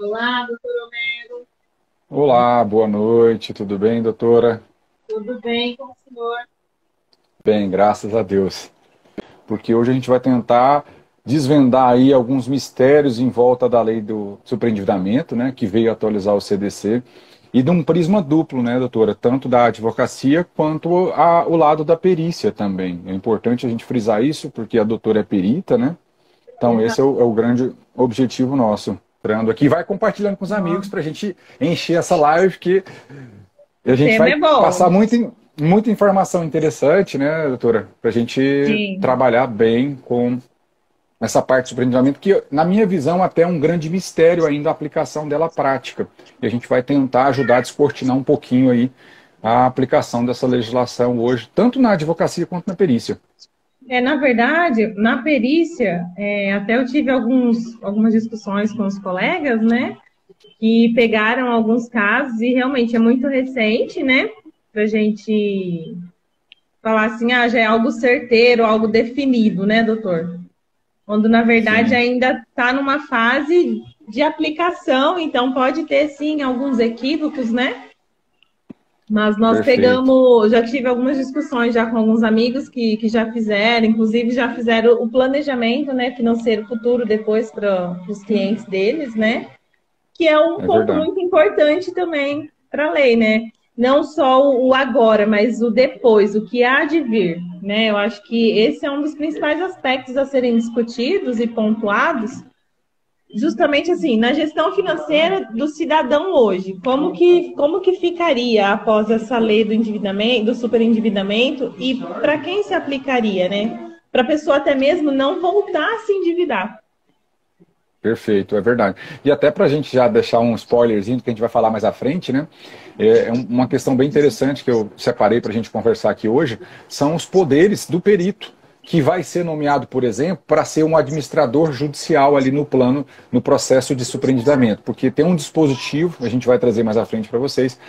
Olá, doutor Homero. Olá, boa noite, tudo bem, doutora? Tudo bem com o senhor? Bem, graças a Deus. Porque hoje a gente vai tentar desvendar aí alguns mistérios em volta da lei do superendividamento, né, que veio atualizar o CDC, e de um prisma duplo, né, doutora, tanto da advocacia quanto o lado da perícia também. É importante a gente frisar isso, porque a doutora é perita, né? Então esse Exato. é o grande objetivo nosso. Entrando aqui, vai compartilhando com os amigos para a gente encher essa live, que e a O gente tema vai é bom. passar muita informação interessante, né, doutora? Para a gente Sim, trabalhar bem com essa parte do superendividamento, que, na minha visão, até é um grande mistério ainda a aplicação dela prática. E a gente vai tentar ajudar a descortinar um pouquinho aí a aplicação dessa legislação hoje, tanto na advocacia quanto na perícia. na verdade, na perícia, até eu tive algumas discussões com os colegas, né, que pegaram alguns casos e realmente é muito recente, né, para a gente falar assim, já é algo certeiro, algo definido, né, doutor? Quando na verdade Sim, ainda está numa fase de aplicação, então pode ter sim alguns equívocos, né? Mas nós perfeito. pegamos, já tive algumas discussões já com alguns amigos que já fizeram, inclusive já fizeram o planejamento, né, financeiro futuro depois para os clientes deles, né? Que é um É ponto verdade. muito importante também para a lei, né? Não só o agora, mas o depois, o que há de vir, né? Eu acho que esse é um dos principais aspectos a serem discutidos e pontuados, justamente assim, na gestão financeira do cidadão hoje, como que ficaria após essa lei do endividamento, do superendividamento e para quem se aplicaria, né? Para a pessoa até mesmo não voltar a se endividar. Perfeito, é verdade. E até para a gente já deixar um spoilerzinho do que a gente vai falar mais à frente, né? Uma questão bem interessante que eu separei para a gente conversar aqui hoje, são os poderes do perito, que vai ser nomeado, por exemplo, para ser um administrador judicial ali no plano, no processo de superendividamento, porque tem um dispositivo, a gente vai trazer mais à frente para vocês,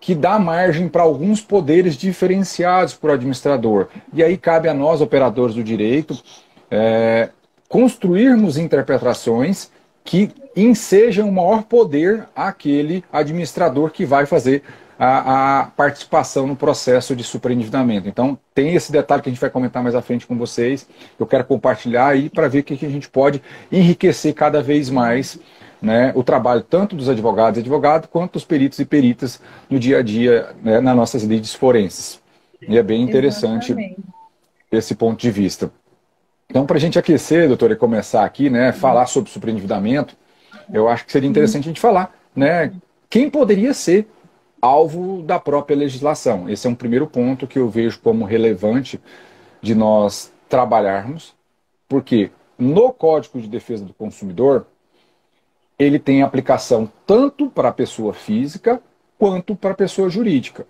que dá margem para alguns poderes diferenciados por administrador. E aí cabe a nós, operadores do direito, é, construirmos interpretações que ensejam o maior poder àquele administrador que vai fazer a participação no processo de superendividamento. Então, tem esse detalhe que a gente vai comentar mais à frente com vocês. Eu quero compartilhar aí para ver o que a gente pode enriquecer cada vez mais, né, o trabalho tanto dos advogados e advogados quanto dos peritos e peritas no dia a dia, né, nas nossas lides forenses. E é bem interessante Exatamente. esse ponto de vista. Então, para a gente aquecer, doutora, e começar aqui, né, falar sobre superendividamento, eu acho que seria interessante a gente falar, né, quem poderia ser alvo da própria legislação. Esse é um primeiro ponto que eu vejo como relevante de nós trabalharmos, porque no Código de Defesa do Consumidor, ele tem aplicação tanto para a pessoa física quanto para a pessoa jurídica.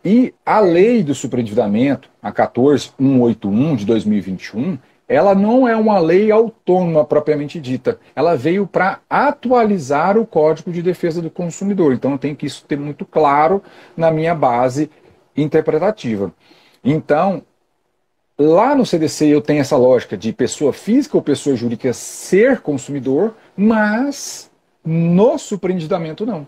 E a lei do superendividamento, a 14181 de 2021, ela não é uma lei autônoma propriamente dita. Ela veio para atualizar o Código de Defesa do Consumidor. Então, eu tenho que isso ter muito claro na minha base interpretativa. Então, lá no CDC eu tenho essa lógica de pessoa física ou pessoa jurídica ser consumidor, mas no superendividamento não.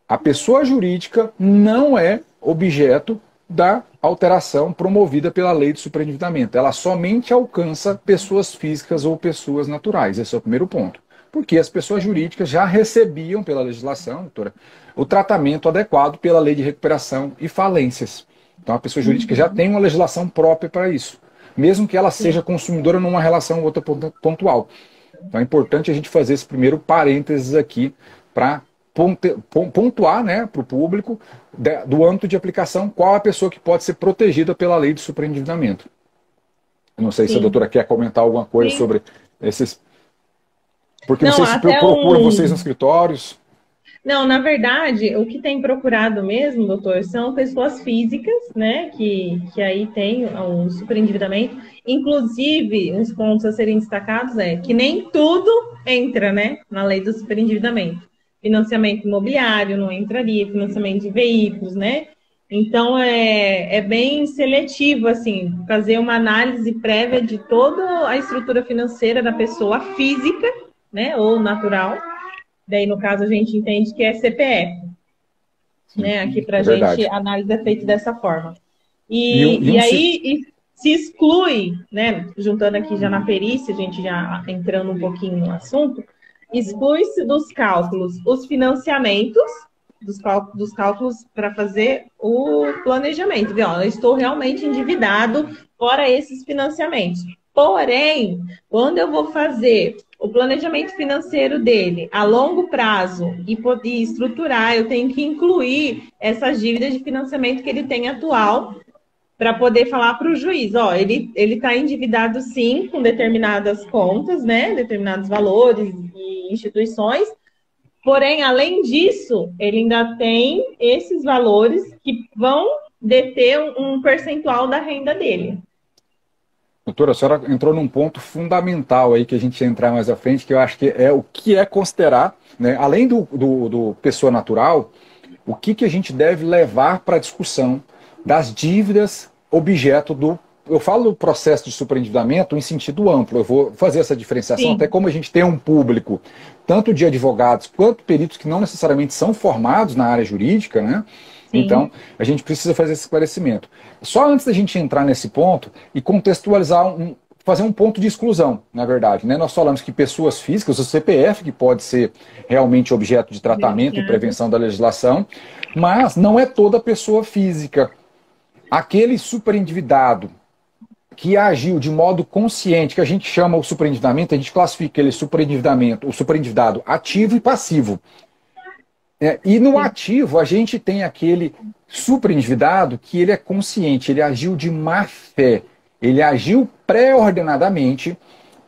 A pessoa jurídica não é objeto da alteração promovida pela lei de superendividamento. Ela somente alcança pessoas físicas ou pessoas naturais. Esse é o primeiro ponto. Porque as pessoas jurídicas já recebiam pela legislação, doutora, o tratamento adequado pela lei de recuperação e falências. Então a pessoa jurídica já Uhum. tem uma legislação própria para isso, mesmo que ela seja Sim. consumidora numa relação ou outra pontual. Então é importante a gente fazer esse primeiro parênteses aqui para pontuar, né, para o público do âmbito de aplicação qual a pessoa que pode ser protegida pela lei de superendividamento. Não sei se a Sim. doutora quer comentar alguma coisa Sim. sobre esses. Porque não Não, sei se até procuram vocês nos um. escritórios. Não, na verdade, o que tem procurado mesmo, doutor, são pessoas físicas, né, que aí tem o superendividamento. Inclusive, uns pontos a serem destacados é que nem tudo entra, né, na lei do superendividamento. Financiamento imobiliário não entraria, financiamento de veículos, né? Então, é bem seletivo, assim, fazer uma análise prévia de toda a estrutura financeira da pessoa física, né, ou natural, daí no caso a gente entende que é CPF, né? Aqui para a gente a análise é feita dessa forma. E aí se exclui, né? Juntando aqui já na perícia, a gente já entrando um pouquinho no assunto, exclui-se dos cálculos os financiamentos, dos cálculos para fazer o planejamento. Ó, eu estou realmente endividado fora esses financiamentos. Porém, quando eu vou fazer o planejamento financeiro dele a longo prazo e poder estruturar, eu tenho que incluir essas dívidas de financiamento que ele tem atual para poder falar para o juiz, ó, ele está endividado sim com determinadas contas, né, determinados valores e instituições, porém, além disso, ele ainda tem esses valores que vão deter um percentual da renda dele. Doutora, a senhora entrou num ponto fundamental aí que a gente ia entrar mais à frente, que eu acho que é o que é considerar, né, além do pessoa natural, o que a gente deve levar para a discussão das dívidas objeto do... Eu falo do processo de superendividamento em sentido amplo, eu vou fazer essa diferenciação, até como a gente tem um público, tanto de advogados quanto peritos que não necessariamente são formados na área jurídica, né? Sim. Então, a gente precisa fazer esse esclarecimento. Só antes da gente entrar nesse ponto e contextualizar, fazer um ponto de exclusão, na verdade, né? Nós falamos que pessoas físicas, o CPF, que pode ser realmente objeto de tratamento e prevenção da legislação, mas não é toda pessoa física. Aquele superendividado que agiu de modo consciente, que a gente chama o superendividamento, a gente classifica ele superendividamento, o superendividado ativo e passivo. E no ativo, a gente tem aquele superendividado que ele é consciente, ele agiu de má fé, ele agiu pré-ordenadamente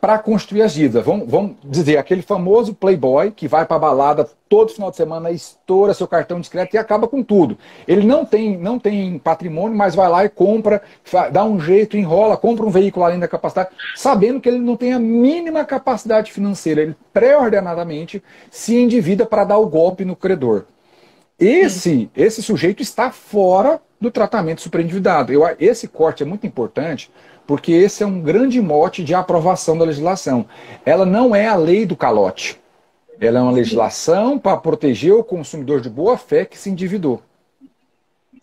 para construir as dívidas. Vamos dizer, aquele famoso playboy que vai para a balada todo final de semana, estoura seu cartão de crédito e acaba com tudo. Ele não tem patrimônio, mas vai lá e compra, dá um jeito, enrola, compra um veículo além da capacidade, sabendo que ele não tem a mínima capacidade financeira. Ele pré-ordenadamente se endivida para dar o golpe no credor. Esse sujeito está fora do tratamento superendividado. Esse corte é muito importante, porque esse é um grande mote de aprovação da legislação. Ela não é a lei do calote. Ela é uma legislação para proteger o consumidor de boa-fé que se endividou.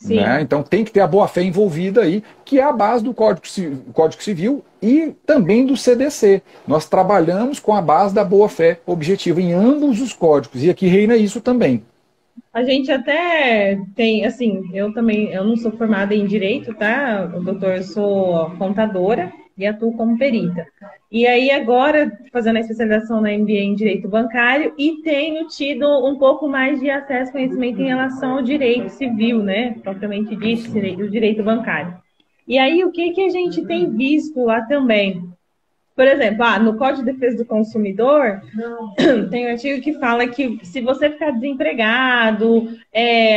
Né? Então tem que ter a boa-fé envolvida aí, que é a base do Código Civil e também do CDC. Nós trabalhamos com a base da boa-fé objetiva em ambos os códigos, e aqui reina isso também. A gente até tem, assim, eu não sou formada em Direito, tá, doutor? Eu sou contadora e atuo como perita. E aí agora, fazendo a especialização na MBA em Direito Bancário, e tenho tido um pouco mais de acesso, conhecimento em relação ao direito civil, né? Propriamente dito, o direito bancário. E aí, o que a gente tem visto lá também? Por exemplo, no Código de Defesa do Consumidor, tem um artigo que fala que se você ficar desempregado,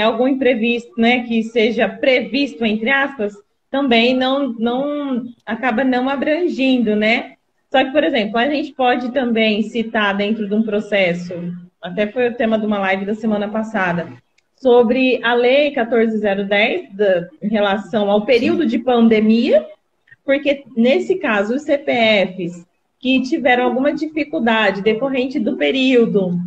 algum imprevisto, né, que seja previsto, entre aspas, também não acaba não abrangindo, né? Só que, por exemplo, a gente pode também citar dentro de um processo, até foi o tema de uma live da semana passada, sobre a Lei 14.010, em relação ao período de pandemia, porque, nesse caso, os CPFs que tiveram alguma dificuldade decorrente do período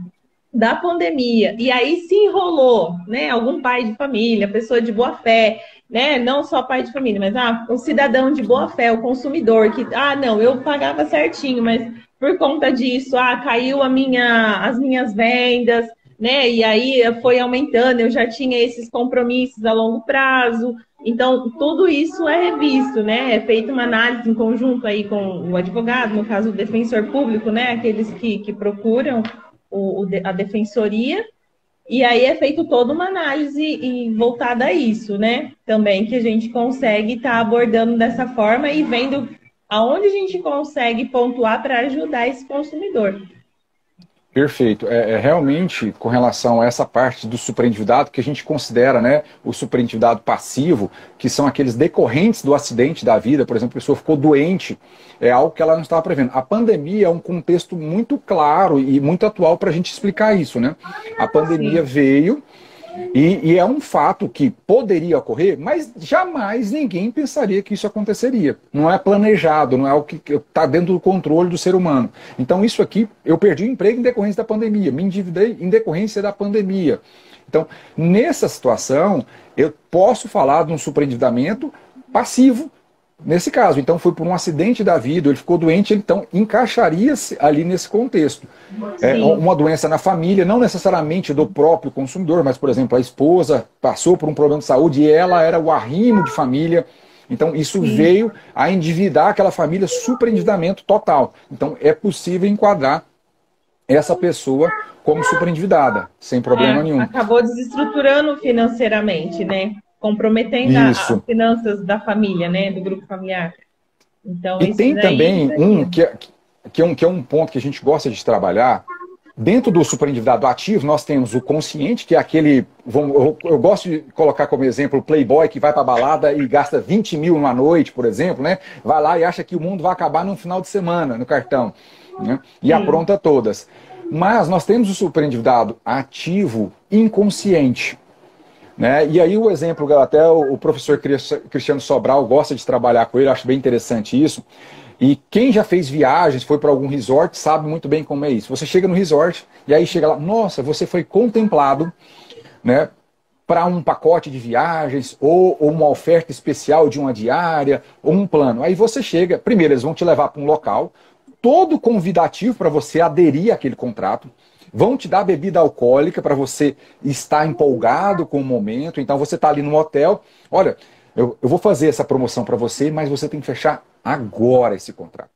da pandemia, e aí se enrolou, né, algum pai de família, pessoa de boa fé, né, não só pai de família, mas o cidadão de boa fé, o consumidor, que, não, eu pagava certinho, mas por conta disso, caiu as minhas vendas, né, e aí foi aumentando, eu já tinha esses compromissos a longo prazo. Então, tudo isso é revisto, né? É feita uma análise em conjunto aí com o advogado, no caso o defensor público, né? Aqueles que procuram a defensoria. E aí é feito toda uma análise voltada a isso, né? Também que a gente consegue estar abordando dessa forma e vendo aonde a gente consegue pontuar para ajudar esse consumidor. Perfeito. Realmente, com relação a essa parte do superendividado, que a gente considera, né, o superendividado passivo, que são aqueles decorrentes do acidente da vida, por exemplo, a pessoa ficou doente, é algo que ela não estava prevendo. A pandemia é um contexto muito claro e muito atual para a gente explicar isso, né? A pandemia veio E é um fato que poderia ocorrer, mas jamais ninguém pensaria que isso aconteceria. Não é planejado, não é o que está dentro do controle do ser humano. Então isso aqui, eu perdi o emprego em decorrência da pandemia, me endividei em decorrência da pandemia. Então, nessa situação, eu posso falar de um superendividamento passivo, nesse caso. Então, foi por um acidente da vida, ele ficou doente, então encaixaria-se ali nesse contexto. Uma doença na família, não necessariamente do próprio consumidor, mas, por exemplo, a esposa passou por um problema de saúde e ela era o arrimo de família. Então, isso veio a endividar aquela família, superendividamento total. Então, é possível enquadrar essa pessoa como superendividada, sem problema nenhum. Acabou desestruturando financeiramente, né? Comprometendo as finanças da família, né? Do grupo familiar. Então, e tem também que é um ponto que a gente gosta de trabalhar. Dentro do superendividado ativo, nós temos o consciente, que é aquele... Eu gosto de colocar como exemplo o playboy que vai para a balada e gasta 20 mil numa noite, por exemplo, né? Vai lá e acha que o mundo vai acabar num final de semana, no cartão. Né? E apronta todas. Mas nós temos o superendividado ativo inconsciente. Né? E aí o exemplo, até o professor Cristiano Sobral gosta de trabalhar com ele, acho bem interessante isso. E quem já fez viagens, foi para algum resort, sabe muito bem como é isso. Você chega no resort e aí chega lá, nossa, você foi contemplado, né, para um pacote de viagens, ou uma oferta especial de uma diária, ou um plano. Aí você chega, primeiro eles vão te levar para um local, todo convidativo para você aderir àquele contrato, vão te dar bebida alcoólica para você estar empolgado com o momento, então você está ali no hotel, olha, eu vou fazer essa promoção para você, mas você tem que fechar agora esse contrato.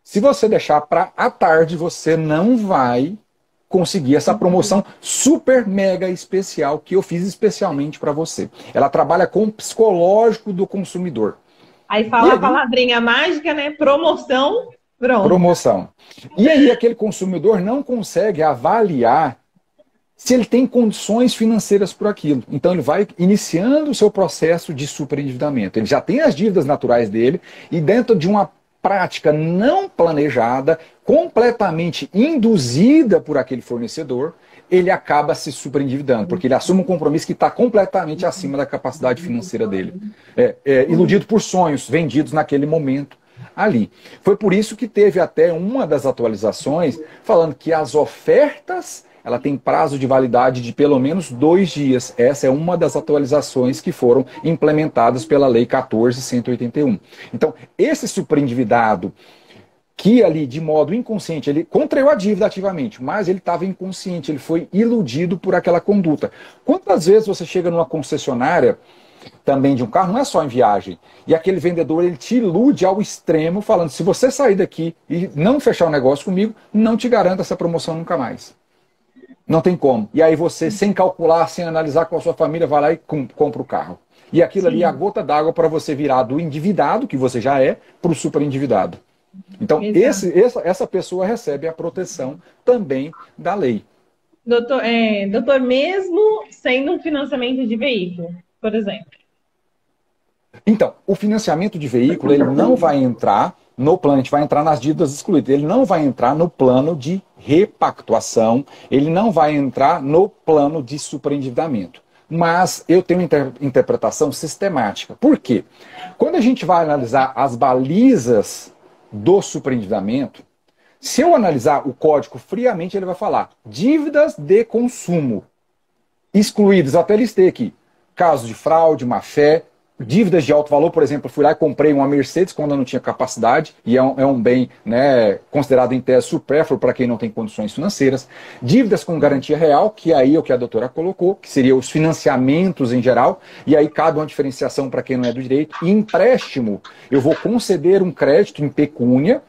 Se você deixar para à tarde, você não vai conseguir essa promoção super mega especial que eu fiz especialmente para você. Ela trabalha com o psicológico do consumidor. Aí fala a palavrinha mágica, né? Promoção, pronto. Promoção. E aí aquele consumidor não consegue avaliar se ele tem condições financeiras por aquilo. Então ele vai iniciando o seu processo de superendividamento. Ele já tem as dívidas naturais dele e dentro de uma prática não planejada, completamente induzida por aquele fornecedor, ele acaba se superendividando, porque ele assume um compromisso que está completamente acima da capacidade financeira dele. Iludido por sonhos vendidos naquele momento ali. Foi por isso que teve até uma das atualizações falando que as ofertas ela tem prazo de validade de pelo menos 2 dias. Essa é uma das atualizações que foram implementadas pela Lei 14.181. Então, esse superendividado que ali, de modo inconsciente, ele contraiu a dívida ativamente, mas ele estava inconsciente, ele foi iludido por aquela conduta. Quantas vezes você chega numa concessionária também de um carro, não é só em viagem, e aquele vendedor ele te ilude ao extremo, falando, se você sair daqui e não fechar o negócio comigo, não te garanto essa promoção nunca mais. Não tem como. E aí você, sem calcular, sem analisar com a sua família, vai lá e compra o carro. E aquilo ali é a gota d'água para você virar do endividado, que você já é, para o superendividado. Então, essa pessoa recebe a proteção também da lei. Doutor, mesmo sendo um financiamento de veículo, por exemplo? Então, o financiamento de veículo, ele não vai entrar no plano, a gente vai entrar nas dívidas excluídas, ele não vai entrar no plano de repactuação, ele não vai entrar no plano de superendividamento. Mas eu tenho uma interpretação sistemática. Por quê? Quando a gente vai analisar as balizas do superendividamento, se eu analisar o código friamente, ele vai falar dívidas de consumo excluídas, até listei aqui, casos de fraude, má-fé, dívidas de alto valor, por exemplo, eu fui lá e comprei uma Mercedes quando eu não tinha capacidade, e é um bem, né, considerado em tese supérfluo para quem não tem condições financeiras. Dívidas com garantia real, que aí é o que a doutora colocou, que seria os financiamentos em geral, e aí cabe uma diferenciação para quem não é do direito. E empréstimo, eu vou conceder um crédito em pecúnia,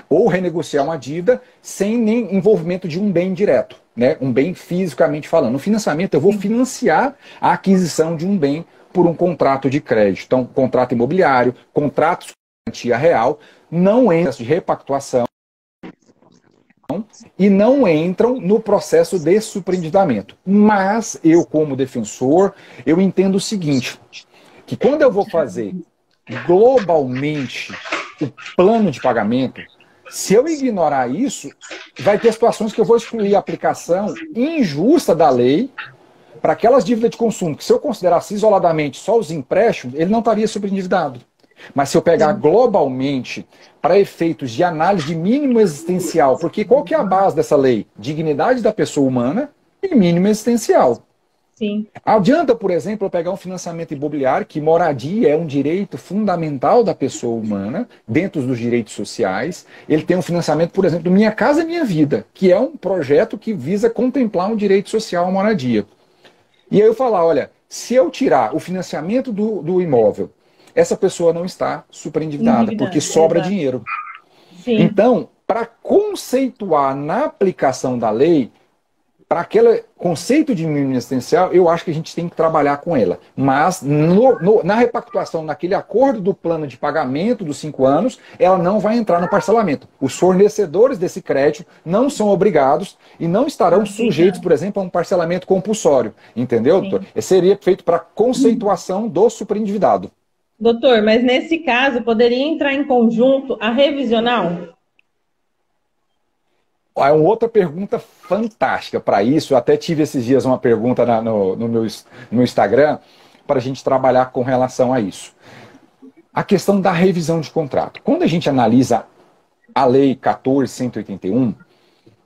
ou renegociar uma dívida sem nem envolvimento de um bem direto, né, um bem fisicamente falando. No financiamento, eu vou financiar a aquisição de um bem por um contrato de crédito. Então, contrato imobiliário, contratos com garantia real, não entram de repactuação e não entram no processo de superendividamento. Mas eu, como defensor, eu entendo o seguinte, que quando eu vou fazer globalmente o plano de pagamento, se eu ignorar isso, vai ter situações que eu vou excluir a aplicação injusta da lei para aquelas dívidas de consumo, que se eu considerasse isoladamente só os empréstimos, ele não estaria sobreendividado. Mas se eu pegar globalmente, para efeitos de análise de mínimo existencial, porque qual que é a base dessa lei? Dignidade da pessoa humana e mínimo existencial. Sim. Adianta, por exemplo, eu pegar um financiamento imobiliário, que moradia é um direito fundamental da pessoa humana, dentro dos direitos sociais. Ele tem um financiamento, por exemplo, do Minha Casa Minha Vida, que é um projeto que visa contemplar um direito social à moradia. E aí eu falar, olha, se eu tirar o financiamento do imóvel, essa pessoa não está superendividada, porque sobra dinheiro. Sim. Então, para conceituar na aplicação da lei, para aquele conceito de mínimo existencial, eu acho que a gente tem que trabalhar com ela. Mas na repactuação, naquele acordo do plano de pagamento dos 5 anos, ela não vai entrar no parcelamento. Os fornecedores desse crédito não são obrigados e não estarão sujeitos, por exemplo, a um parcelamento compulsório. Entendeu, doutor? Seria feito para conceituação do superendividado. Doutor, mas nesse caso, poderia entrar em conjunto a revisional? É uma outra pergunta fantástica para isso. Eu até tive esses dias uma pergunta no meu Instagram para a gente trabalhar com relação a isso. A questão da revisão de contrato. Quando a gente analisa a Lei 14.181,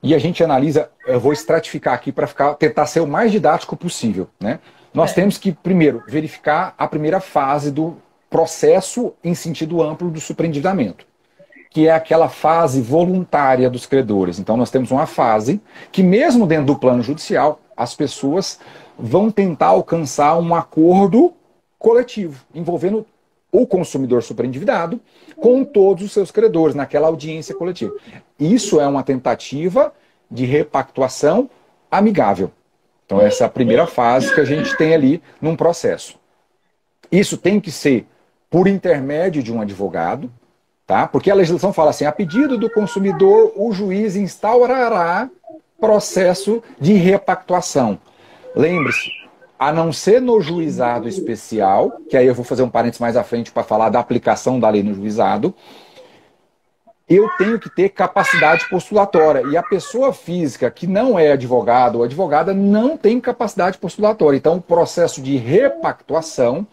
e a gente analisa, eu vou estratificar aqui para tentar ser o mais didático possível, né? Nós temos que, primeiro, verificar a primeira fase do processo em sentido amplo do superendividamento, que é aquela fase voluntária dos credores. Então nós temos uma fase que, mesmo dentro do plano judicial, as pessoas vão tentar alcançar um acordo coletivo, envolvendo o consumidor superendividado com todos os seus credores, naquela audiência coletiva. Isso é uma tentativa de repactuação amigável. Então essa é a primeira fase que a gente tem ali num processo. Isso tem que ser por intermédio de um advogado, tá? Porque a legislação fala assim, a pedido do consumidor, o juiz instaurará processo de repactuação. Lembre-se, a não ser no juizado especial, que aí eu vou fazer um parênteses mais à frente para falar da aplicação da lei no juizado, eu tenho que ter capacidade postulatória. E a pessoa física que não é advogado ou advogada não tem capacidade postulatória. Então, o processo de repactuação,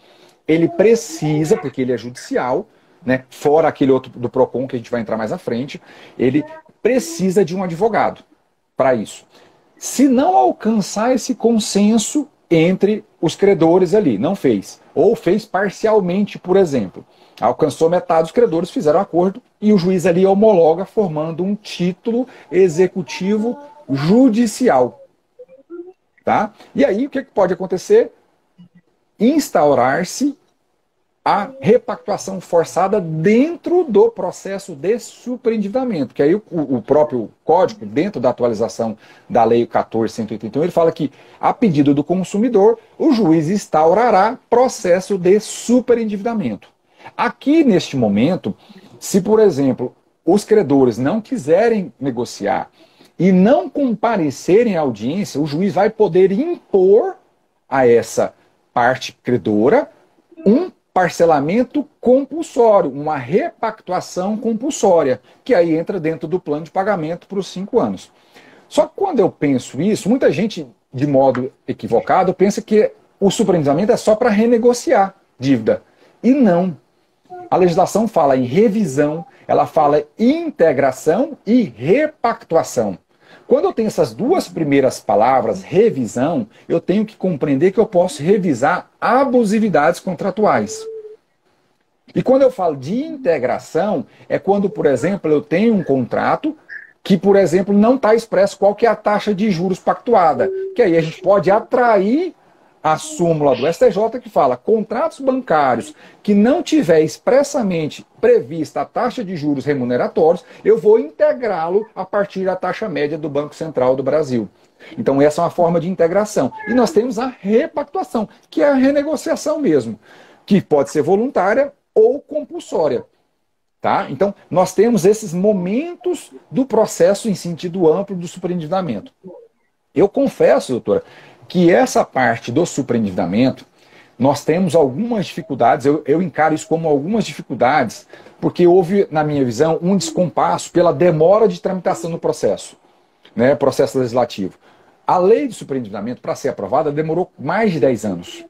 ele precisa, porque ele é judicial, né, fora aquele outro do PROCON que a gente vai entrar mais à frente, ele precisa de um advogado para isso. Se não alcançar esse consenso entre os credores ali, não fez, ou fez parcialmente, por exemplo, alcançou metade dos credores, fizeram acordo e o juiz ali homologa, formando um título executivo judicial. Tá? E aí o que pode acontecer? Instaurar-se a repactuação forçada dentro do processo de superendividamento, que aí o próprio código, dentro da atualização da Lei 14.181, ele fala que, a pedido do consumidor, o juiz instaurará processo de superendividamento. Aqui, neste momento, se, por exemplo, os credores não quiserem negociar e não comparecerem à audiência, o juiz vai poder impor a essa parte credora um parcelamento compulsório, uma repactuação compulsória, que aí entra dentro do plano de pagamento para os 5 anos. Só que quando eu penso isso, muita gente, de modo equivocado, pensa que o superendividamento é só para renegociar dívida. E não. A legislação fala em revisão, ela fala em integração e repactuação. Quando eu tenho essas duas primeiras palavras, revisão, eu tenho que compreender que eu posso revisar abusividades contratuais. E quando eu falo de integração, é quando, por exemplo, eu tenho um contrato que, por exemplo, não está expresso qual que é a taxa de juros pactuada. Que aí a gente pode atrair a súmula do STJ que fala contratos bancários que não tiver expressamente prevista a taxa de juros remuneratórios, eu vou integrá-lo a partir da taxa média do Banco Central do Brasil. Então essa é uma forma de integração. E nós temos a repactuação, que é a renegociação mesmo, que pode ser voluntária ou compulsória. Tá? Então nós temos esses momentos do processo em sentido amplo do superendividamento. Eu confesso, doutora, que essa parte do superendividamento, nós temos algumas dificuldades, eu encaro isso como algumas dificuldades, porque houve, na minha visão, um descompasso pela demora de tramitação no processo, né, processo legislativo. A lei de superendividamento, para ser aprovada, demorou mais de 10 anos.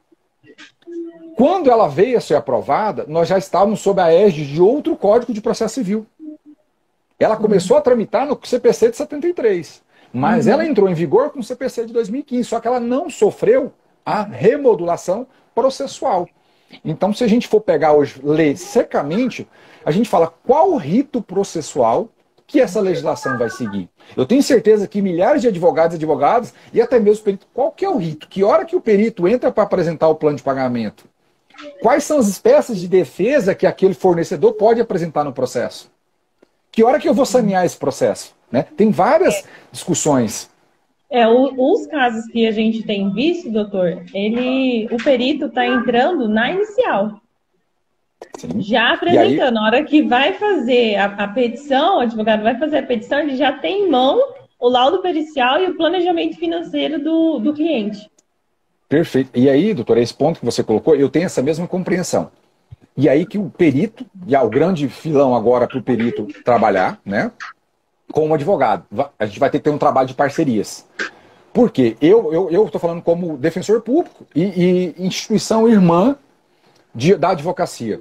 Quando ela veio a ser aprovada, nós já estávamos sob a égide de outro Código de Processo Civil. Ela começou a tramitar no CPC de 73, mas ela entrou em vigor com o CPC de 2015, só que ela não sofreu a remodulação processual. Então, se a gente for pegar hoje, ler secamente, a gente fala qual o rito processual que essa legislação vai seguir. Eu tenho certeza que milhares de advogados e advogadas, e até mesmo peritos, qual que é o rito? Que hora que o perito entra para apresentar o plano de pagamento? Quais são as espécies de defesa que aquele fornecedor pode apresentar no processo? Que hora que eu vou sanear esse processo? Né? Tem várias discussões. Os casos que a gente tem visto, doutor, o perito está entrando na inicial. Sim. Já apresentando. Na hora que vai fazer a petição, o advogado vai fazer a petição, ele já tem em mão o laudo pericial e o planejamento financeiro do cliente. Perfeito. E aí, doutor, esse ponto que você colocou, eu tenho essa mesma compreensão. E aí que o perito, e o grande filão agora para o perito trabalhar, né, com o advogado. A gente vai ter que ter um trabalho de parcerias. Por quê? Eu estou falando como defensor público e instituição irmã da advocacia.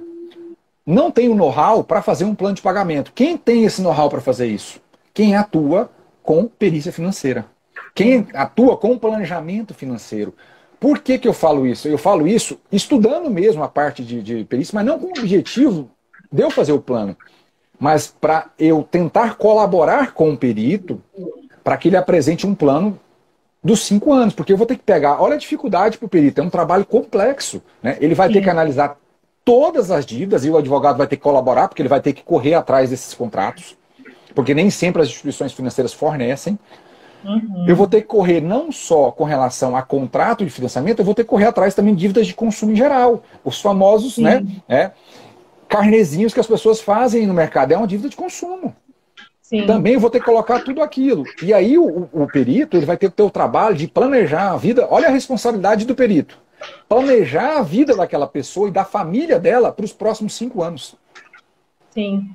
Não tem o know-how para fazer um plano de pagamento. Quem tem esse know-how para fazer isso? Quem atua com perícia financeira. Quem atua com planejamento financeiro. Por que eu falo isso? Eu falo isso estudando mesmo a parte de perícia, mas não com o objetivo de eu fazer o plano, mas para eu tentar colaborar com o perito para que ele apresente um plano dos 5 anos, porque eu vou ter que pegar, olha a dificuldade para o perito, é um trabalho complexo, né? Ele vai ter que analisar todas as dívidas e o advogado vai ter que colaborar, porque ele vai ter que correr atrás desses contratos, porque nem sempre as instituições financeiras fornecem. Eu vou ter que correr não só com relação a contrato de financiamento, eu vou ter que correr atrás também de dívidas de consumo em geral. Os famosos, né, carnezinhos que as pessoas fazem no mercado. É uma dívida de consumo. Sim. Também eu vou ter que colocar tudo aquilo. E aí o perito ele vai ter que ter o trabalho de planejar a vida. Olha a responsabilidade do perito. Planejar a vida daquela pessoa e da família dela para os próximos 5 anos. Sim.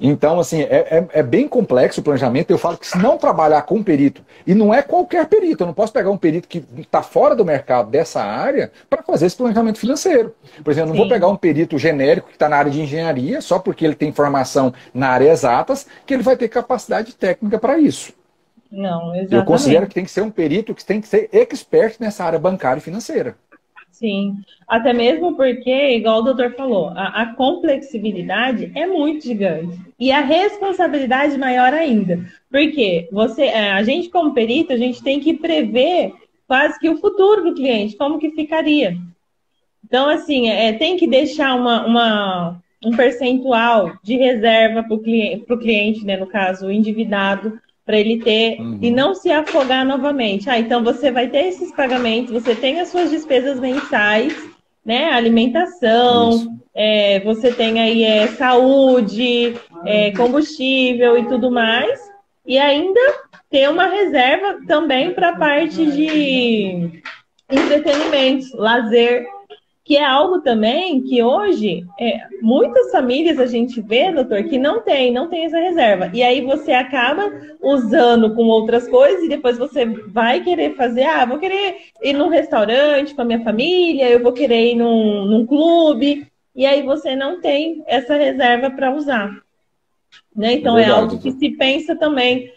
Então, assim, é bem complexo o planejamento. Eu falo que se não trabalhar com um perito, e não é qualquer perito, eu não posso pegar um perito que está fora do mercado dessa área para fazer esse planejamento financeiro. Por exemplo, eu não vou pegar um perito genérico que está na área de engenharia, só porque ele tem formação na área exatas, que ele vai ter capacidade técnica para isso. Não, exatamente. Eu considero que tem que ser um perito que tem que ser expert nessa área bancária e financeira. Sim, até mesmo porque, igual o doutor falou, a complexibilidade é muito gigante. E a responsabilidade maior ainda. Porque a gente, como perito, a gente tem que prever quase que o futuro do cliente, como que ficaria. Então, assim, tem que deixar um percentual de reserva para o cliente, né, no caso, o endividado, para ele ter e não se afogar novamente. Então você vai ter esses pagamentos, você tem as suas despesas mensais, né? Alimentação, você tem aí saúde, combustível e tudo mais, e ainda ter uma reserva também para a parte de entretenimento, lazer, que é algo também que hoje, muitas famílias a gente vê, doutor, que não tem essa reserva. E aí você acaba usando com outras coisas e depois você vai querer fazer, vou querer ir num restaurante com a minha família, eu vou querer ir num clube, e aí você não tem essa reserva para usar. Né? Então é algo que se pensa também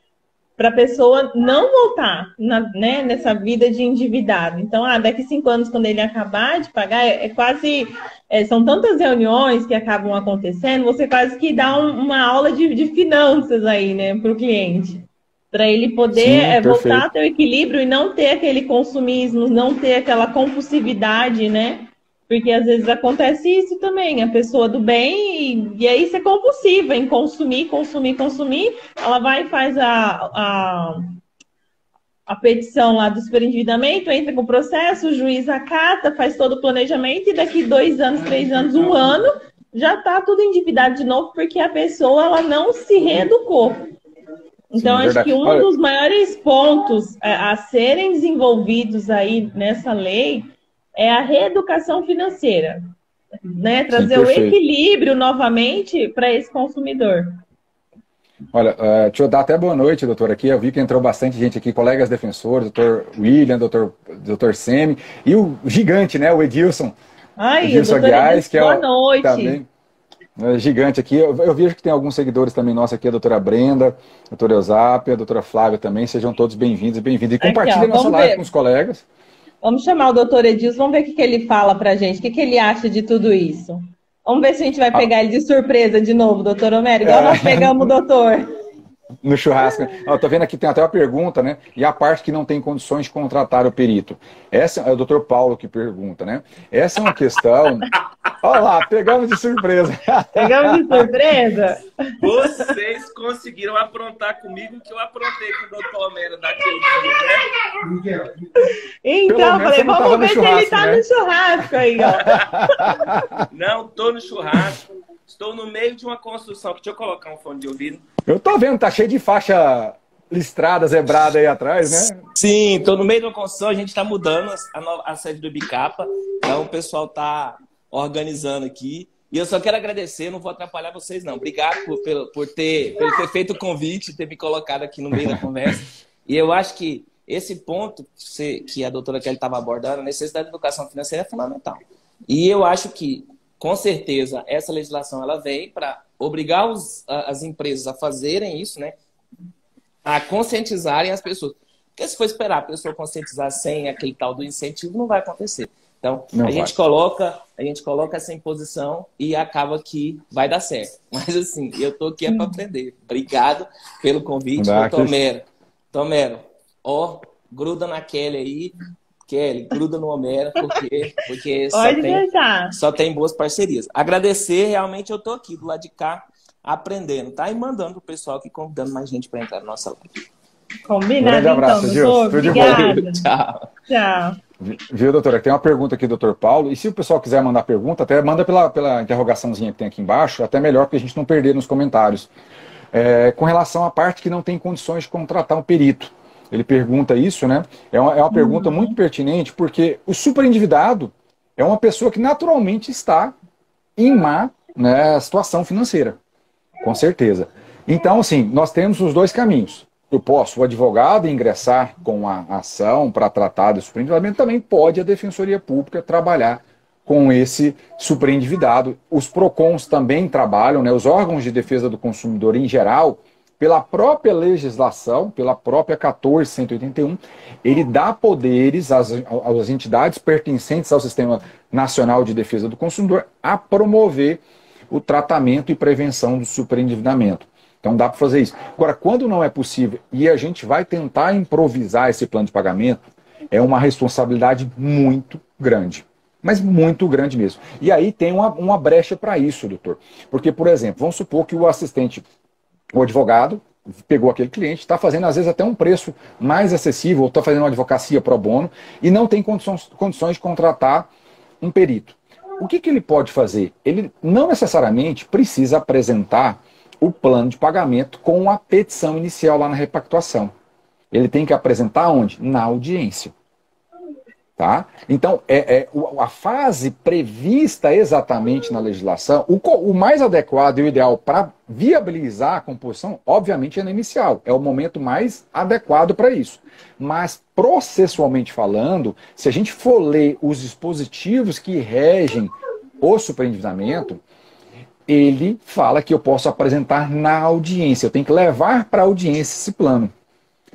para a pessoa não voltar nessa vida de endividado. Então, daqui 5 anos, quando ele acabar de pagar, são tantas reuniões que acabam acontecendo, você quase que dá uma aula de finanças aí, né, para o cliente. Para ele poder voltar a ter o equilíbrio e não ter aquele consumismo, não ter aquela compulsividade, né? Porque às vezes acontece isso também, a pessoa do bem, e aí você é compulsiva em consumir, ela vai e faz a petição lá do superendividamento, entra com o processo, o juiz acata, faz todo o planejamento, e daqui 2 anos, 3 anos, 1 ano, já está tudo endividado de novo, porque a pessoa ela não se reeducou. Então, acho que um dos maiores pontos a serem desenvolvidos aí nessa lei é a reeducação financeira, né? Trazer o equilíbrio novamente para esse consumidor. Olha, deixa eu dar até boa noite, doutor, aqui. Eu vi que entrou bastante gente aqui, colegas defensores, doutor William, doutor Semi, e o gigante, né, o Edilson. Ai, Edilson doutor Aguiar, Edilson, que é boa noite. também gigante aqui. Eu vejo que tem alguns seguidores também nossos aqui, a doutora Brenda, a doutora Eusápia, a doutora Flávia também. Sejam todos bem-vindos e bem-vindos. E Aqui, ó, compartilhem nossa vamos live ver. com os colegas. Vamos chamar o doutor Edilson, vamos ver o que que ele fala pra gente, o que que ele acha de tudo isso. Vamos ver se a gente vai pegar ele de surpresa de novo, doutor Homero, igual nós pegamos o doutor. No churrasco. Eu tô vendo aqui, tem até uma pergunta, né? E a parte que não tem condições de contratar o perito. Essa é o doutor Paulo que pergunta, né? Essa é uma questão. Olha lá, pegamos de surpresa. Pegamos de surpresa? Vocês conseguiram aprontar comigo o que eu aprontei com o doutor Homero daquele dia, né? Então, falei, vamos ver se ele tá no churrasco aí, ó. Não, tô no churrasco. Estou no meio de uma construção. Deixa eu colocar um fone de ouvido. Eu tô vendo, tá cheio de faixa listrada, zebrada aí atrás, né? Sim, estou no meio de uma construção. A gente está mudando a sede do Bicapa. Então o pessoal está organizando aqui. E eu só quero agradecer, não vou atrapalhar vocês, não. Obrigado por ter feito o convite, ter me colocado aqui no meio da conversa. E eu acho que esse ponto que a doutora Kelly estava abordando, a necessidade de educação financeira é fundamental. E eu acho que, com certeza, essa legislação ela vem para obrigar as empresas a fazerem isso, né? A conscientizarem as pessoas. Porque se for esperar a pessoa conscientizar sem aquele tal do incentivo, não vai acontecer. Então, a gente coloca essa imposição e acaba que vai dar certo. Mas, assim, eu tô aqui para aprender. Obrigado pelo convite, doutor Homero. Homero, gruda na Kelly aí. Kelly, gruda no Homero, porque só tem boas parcerias. Agradecer, realmente eu tô aqui do lado de cá, aprendendo, tá? E mandando pro pessoal aqui, convidando mais gente para entrar na nossa live. Combinado, abraço, então, doutor. Obrigada. Tchau. Tchau. Viu, doutora? Tem uma pergunta aqui, doutor Paulo. E se o pessoal quiser mandar pergunta, até manda pela interrogaçãozinha que tem aqui embaixo, até melhor para a gente não perder nos comentários. Com relação à parte que não tem condições de contratar um perito. Ele pergunta isso, né? É uma pergunta muito pertinente, porque o superendividado é uma pessoa que naturalmente está em má, né, situação financeira. Com certeza. Então, assim, nós temos os dois caminhos. O advogado, ingressar com a ação para tratar do superendividamento, também pode a Defensoria Pública trabalhar com esse superendividado. Os PROCONs também trabalham, né, os órgãos de defesa do consumidor em geral, pela própria legislação, pela própria 14.181, ele dá poderes às entidades pertencentes ao Sistema Nacional de Defesa do Consumidor a promover o tratamento e prevenção do superendividamento. Então dá para fazer isso. Agora, quando não é possível e a gente vai tentar improvisar esse plano de pagamento, é uma responsabilidade muito grande. Mas muito grande mesmo. E aí tem uma brecha para isso, doutor. Porque, por exemplo, vamos supor que o advogado pegou aquele cliente, está fazendo às vezes até um preço mais acessível, ou está fazendo uma advocacia pro bono, e não tem condições de contratar um perito. O que ele pode fazer? Ele não necessariamente precisa apresentar o plano de pagamento com a petição inicial lá na repactuação. Ele tem que apresentar onde? Na audiência. Tá? Então, a fase prevista exatamente na legislação, o mais adequado e o ideal para viabilizar a composição, obviamente, é na inicial. É o momento mais adequado para isso. Mas, processualmente falando, se a gente for ler os dispositivos que regem o superendividamento, ele fala que eu posso apresentar na audiência. Eu tenho que levar para a audiência esse plano.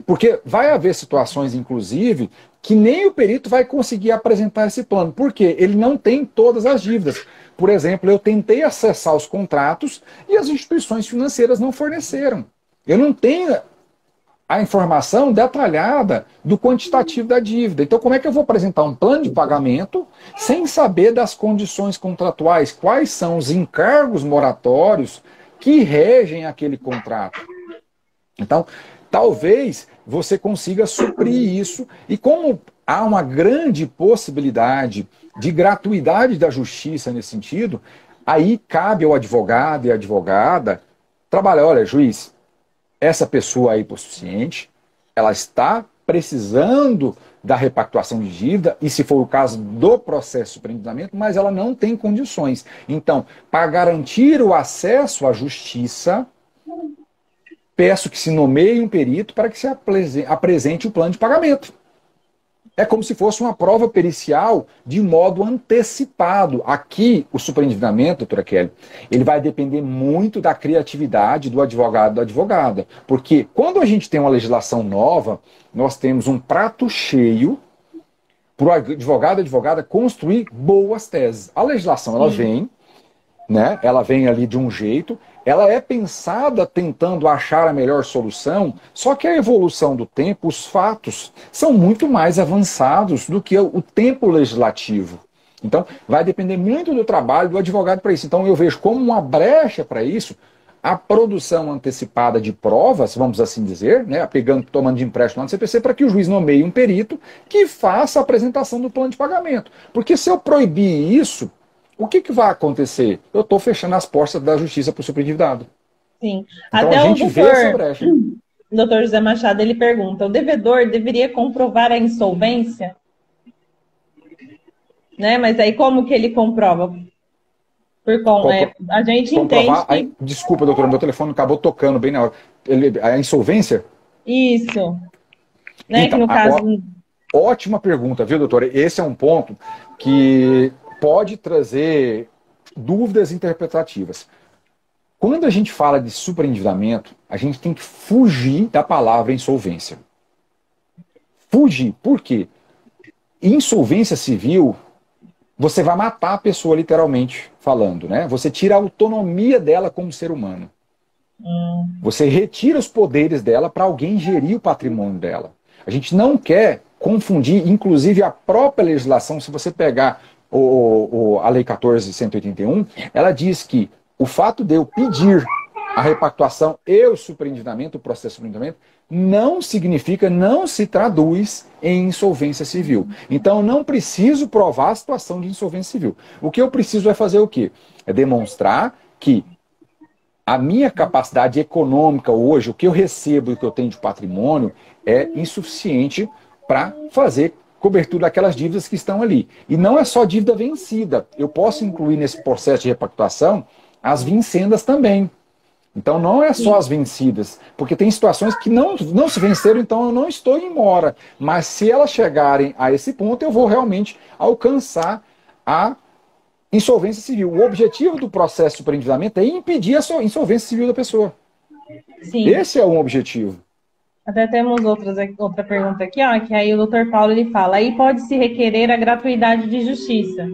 Porque vai haver situações, inclusive, que nem o perito vai conseguir apresentar esse plano. Por quê? Ele não tem todas as dívidas. Por exemplo, eu tentei acessar os contratos e as instituições financeiras não forneceram. Eu não tenho a informação detalhada do quantitativo da dívida. Então, como é que eu vou apresentar um plano de pagamento sem saber das condições contratuais? Quais são os encargos moratórios que regem aquele contrato? Então, talvez você consiga suprir isso. E como há uma grande possibilidade de gratuidade da justiça nesse sentido, aí cabe ao advogado e à advogada trabalhar. Olha, juiz, essa pessoa aí hipossuficiente, ela está precisando da repactuação de dívida, e se for o caso do processo de superendividamento, mas ela não tem condições. Então, para garantir o acesso à justiça, peço que se nomeie um perito para que se apresente o plano de pagamento. É como se fosse uma prova pericial de modo antecipado. Aqui, o superendividamento, doutora Kelly, ele vai depender muito da criatividade do advogado, da advogada. Porque quando a gente tem uma legislação nova, nós temos um prato cheio para o advogado, a advogada construir boas teses. A legislação, ela vem, né? Ela vem ali de um jeito, ela é pensada tentando achar a melhor solução, só que a evolução do tempo, os fatos, são muito mais avançados do que o tempo legislativo. Então, vai depender muito do trabalho do advogado para isso. Então, eu vejo como uma brecha para isso a produção antecipada de provas, vamos assim dizer, né, tomando de empréstimo lá no CPC, para que o juiz nomeie um perito que faça a apresentação do plano de pagamento. Porque se eu proibir isso, o que vai acontecer? Eu estou fechando as portas da justiça para o superendividado. Sim. Então Até a gente vê essa brecha. O doutor José Machado, ele pergunta, o devedor deveria comprovar a insolvência? Né? Mas aí como que ele comprova? A gente entende que... Aí, desculpa, doutora, meu telefone acabou tocando bem na hora. A insolvência? Isso. Né? Então, que no caso... Ótima pergunta, viu, doutora? Esse é um ponto que pode trazer dúvidas interpretativas. Quando a gente fala de superendividamento, a gente tem que fugir da palavra insolvência. Fugir. Por quê? Insolvência civil, você vai matar a pessoa, literalmente falando, né? Você tira a autonomia dela como ser humano. Você retira os poderes dela para alguém gerir o patrimônio dela. A gente não quer confundir, inclusive a própria legislação, se você pegar a Lei 14.181, ela diz que o fato de eu pedir a repactuação e o superendividamento, o processo de superendividamento, não significa, não se traduz em insolvência civil. Então, eu não preciso provar a situação de insolvência civil. O que eu preciso é fazer o quê? É demonstrar que a minha capacidade econômica hoje, o que eu recebo e o que eu tenho de patrimônio, é insuficiente para fazer cobertura daquelas dívidas que estão ali. E não é só dívida vencida. Eu posso incluir nesse processo de repactuação as vincendas também. Então não é só as vencidas, porque tem situações que não se venceram, então eu não estou em mora. Mas se elas chegarem a esse ponto, eu vou realmente alcançar a insolvência civil. O objetivo do processo de superendividamento é impedir a insolvência civil da pessoa. Sim. Esse é um objetivo. Até temos outra pergunta aqui, ó, que aí o doutor Paulo ele fala, aí pode-se requerer a gratuidade de justiça.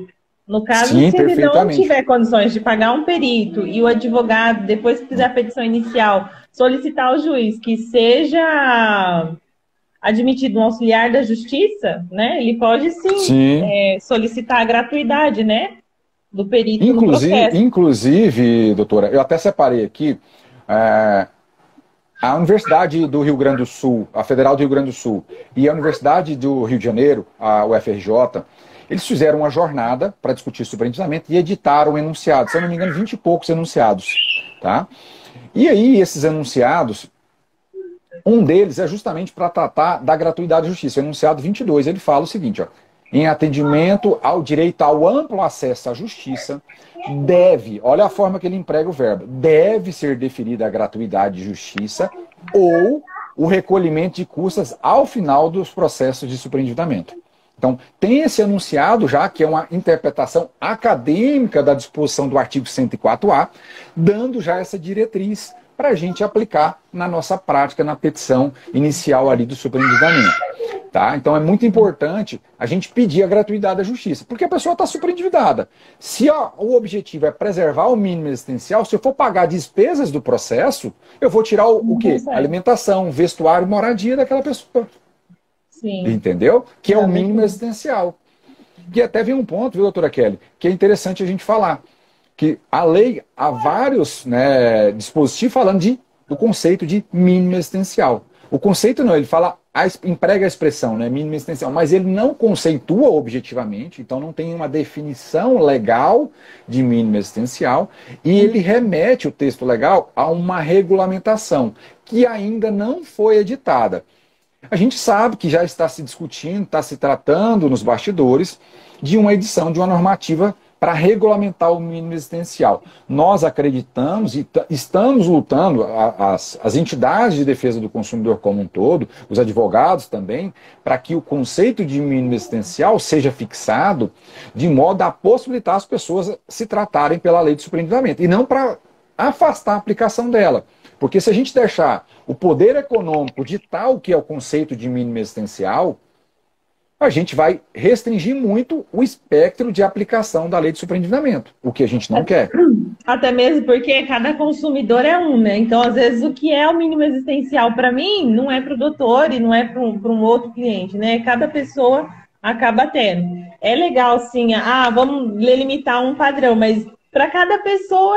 No caso, Sim, se ele não tiver condições de pagar um perito e o advogado, depois que fizer a petição inicial, solicitar ao juiz que seja admitido um auxiliar da justiça, né? Ele pode sim. Solicitar a gratuidade, né? Do perito no processo. Inclusive, doutora, eu até separei aqui... A Universidade do Rio Grande do Sul, a Federal do Rio Grande do Sul e a Universidade do Rio de Janeiro, a UFRJ, eles fizeram uma jornada para discutir superendividamento e editaram enunciados, se eu não me engano, 20 e poucos enunciados. Tá? E aí, esses enunciados, um deles é justamente para tratar da gratuidade de justiça. O enunciado 22, ele fala o seguinte, ó, em atendimento ao direito ao amplo acesso à justiça, deve, olha a forma que ele emprega o verbo, deve ser deferida a gratuidade de justiça ou o recolhimento de custas ao final dos processos de superendividamento. Então, tem esse enunciado já, que é uma interpretação acadêmica da disposição do artigo 104A, dando já essa diretriz para a gente aplicar na nossa prática, na petição inicial ali do superendividamento. Tá? Então é muito importante a gente pedir a gratuidade da justiça, porque a pessoa está superendividada. Se o objetivo é preservar o mínimo existencial, se eu for pagar despesas do processo, eu vou tirar o quê? Alimentação, vestuário, moradia daquela pessoa. Sim. Entendeu? Que é o mínimo existencial. E até vem um ponto, viu, doutora Kelly, que é interessante a gente falar. Que a lei, há vários dispositivos falando do conceito de mínimo existencial. O conceito não, ele fala, emprega a expressão, né, mínimo existencial, mas ele não conceitua objetivamente, então não tem uma definição legal de mínimo existencial, e ele remete o texto legal a uma regulamentação que ainda não foi editada. A gente sabe que já está se discutindo, está se tratando nos bastidores de uma edição de uma normativa para regulamentar o mínimo existencial. Nós acreditamos e estamos lutando, as entidades de defesa do consumidor como um todo, os advogados também, para que o conceito de mínimo existencial seja fixado de modo a possibilitar as pessoas se tratarem pela lei de superendividamento, e não para afastar a aplicação dela. Porque se a gente deixar o poder econômico ditar o que é o conceito de mínimo existencial, a gente vai restringir muito o espectro de aplicação da lei de superendividamento, o que a gente não quer. Até mesmo porque cada consumidor é um, né? Então, às vezes, o que é o mínimo existencial para mim não é para o doutor e não é para um outro cliente, né? Cada pessoa acaba tendo. É legal, sim, vamos limitar um padrão, mas para cada pessoa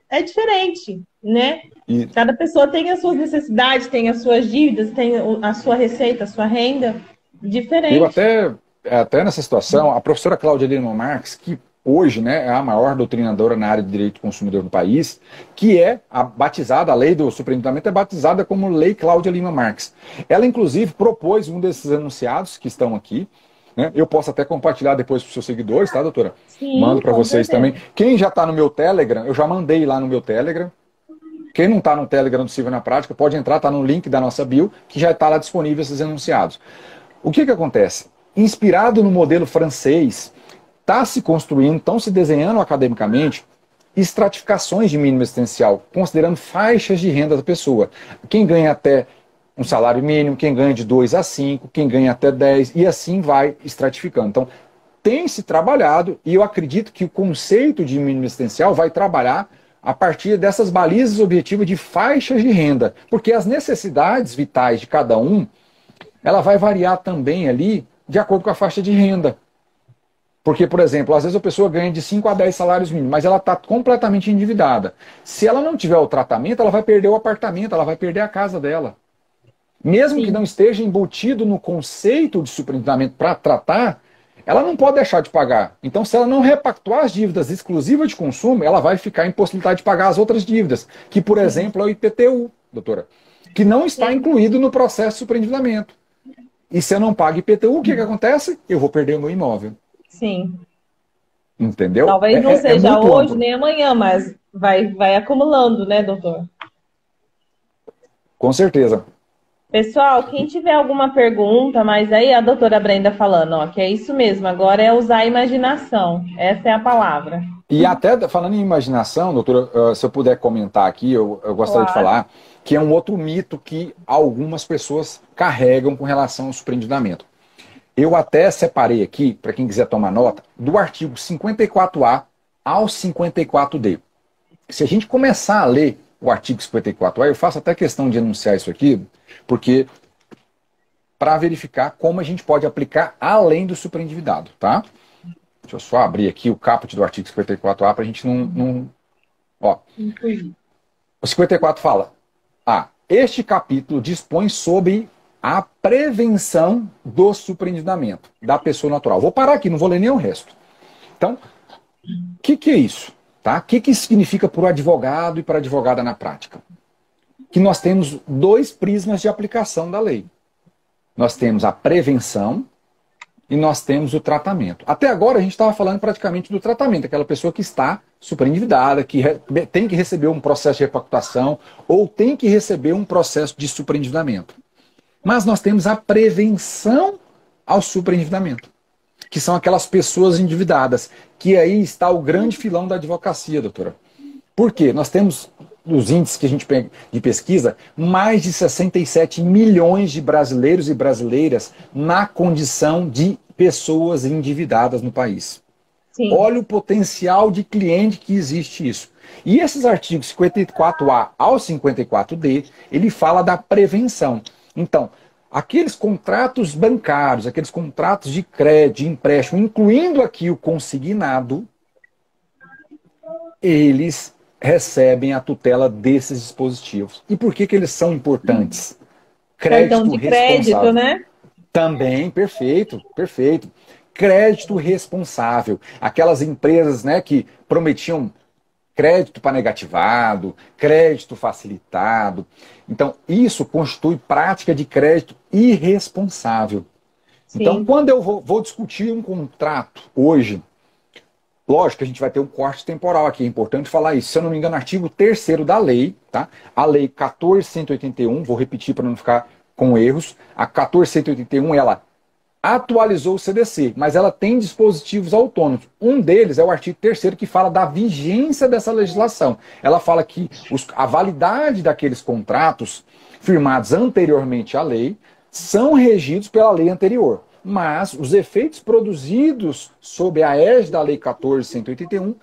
é diferente, né? E cada pessoa tem as suas necessidades, tem as suas dívidas, tem a sua receita, a sua renda diferente. eu até nessa situação, a professora Cláudia Lima Marques, que hoje, né, é a maior doutrinadora na área de direito do consumidor do país, que é batizada, a lei do superendividamento é batizada como Lei Cláudia Lima Marques. Ela, inclusive, propôs um desses enunciados que estão aqui, né? Eu posso até compartilhar depois para os seus seguidores, tá, doutora? Sim, mando para vocês certeza. também. Quem já está no meu Telegram, eu já mandei lá no meu Telegram. Quem não está no Telegram do Silvio na Prática, pode entrar, está no link da nossa bio, que já está lá disponível esses enunciados. O que acontece? Inspirado no modelo francês, está se construindo, estão se desenhando academicamente estratificações de mínimo existencial, considerando faixas de renda da pessoa. Quem ganha até um salário mínimo, quem ganha de 2 a 5, quem ganha até 10, e assim vai estratificando. Então, tem se trabalhado, e eu acredito que o conceito de mínimo existencial vai trabalhar a partir dessas balizas objetivas de faixas de renda, porque as necessidades vitais de cada um, ela vai variar também ali de acordo com a faixa de renda. Porque, por exemplo, às vezes a pessoa ganha de 5 a 10 salários mínimos, mas ela está completamente endividada. Se ela não tiver o tratamento, ela vai perder o apartamento, ela vai perder a casa dela. Mesmo que não esteja embutido no conceito de superendividamento para tratar, ela não pode deixar de pagar. Então, se ela não repactuar as dívidas exclusivas de consumo, ela vai ficar impossibilitada de pagar as outras dívidas, que, por exemplo, é o IPTU, doutora, que não está incluído no processo de superendividamento. E se eu não pago IPTU, o que acontece? Eu vou perder o meu imóvel. Sim. Entendeu? Talvez não seja muito hoje amplo. nem amanhã, mas vai acumulando, né, doutor? Com certeza. Pessoal, quem tiver alguma pergunta, mas aí a doutora Brenda falando, ó, que é isso mesmo, agora é usar a imaginação. Essa é a palavra. E até falando em imaginação, doutora, se eu puder comentar aqui, eu gostaria de falar que é um outro mito que algumas pessoas carregam com relação ao superendividamento. Eu até separei aqui, para quem quiser tomar nota, do artigo 54A ao 54D. Se a gente começar a ler o artigo 54A, eu faço até questão de anunciar isso aqui, porque para verificar como a gente pode aplicar além do superendividado, tá? Deixa eu só abrir aqui o caput do artigo 54A para a gente não... Ó. O 54 fala: este capítulo dispõe sobre a prevenção do superendividamento da pessoa natural. Vou parar aqui, não vou ler nem o resto. Então, o que é isso? Tá? O que significa para o advogado e para a advogada na prática? Que nós temos dois prismas de aplicação da lei. Nós temos a prevenção e nós temos o tratamento. Até agora a gente estava falando praticamente do tratamento, aquela pessoa que está superendividada, que tem que receber um processo de repactuação ou tem que receber um processo de superendividamento. Mas nós temos a prevenção ao superendividamento, que são aquelas pessoas endividadas, que aí está o grande filão da advocacia, doutora. Por quê? Nós temos, nos índices que a gente pega de pesquisa, mais de 67 milhões de brasileiros e brasileiras na condição de pessoas endividadas no país. Sim. Olha o potencial de cliente que existe isso. E esses artigos 54A ao 54D, ele fala da prevenção. Então, aqueles contratos bancários, aqueles contratos de crédito, de empréstimo, incluindo aqui o consignado, eles recebem a tutela desses dispositivos. E por que eles são importantes? Cartão de crédito, né? Também, perfeito, perfeito. Crédito responsável. Aquelas empresas, né, que prometiam crédito para negativado, crédito facilitado. Então, isso constitui prática de crédito irresponsável. Sim. Então, quando eu vou discutir um contrato hoje, Lógico que a gente vai ter um corte temporal aqui, é importante falar isso. Se eu não me engano, artigo 3º da lei, tá? A lei 14.181, vou repetir para não ficar com erros, a 14.181, ela atualizou o CDC, mas ela tem dispositivos autônomos. Um deles é o artigo 3º, que fala da vigência dessa legislação. Ela fala que a validade daqueles contratos firmados anteriormente à lei são regidos pela lei anterior. Mas os efeitos produzidos sob a égide da Lei 14.181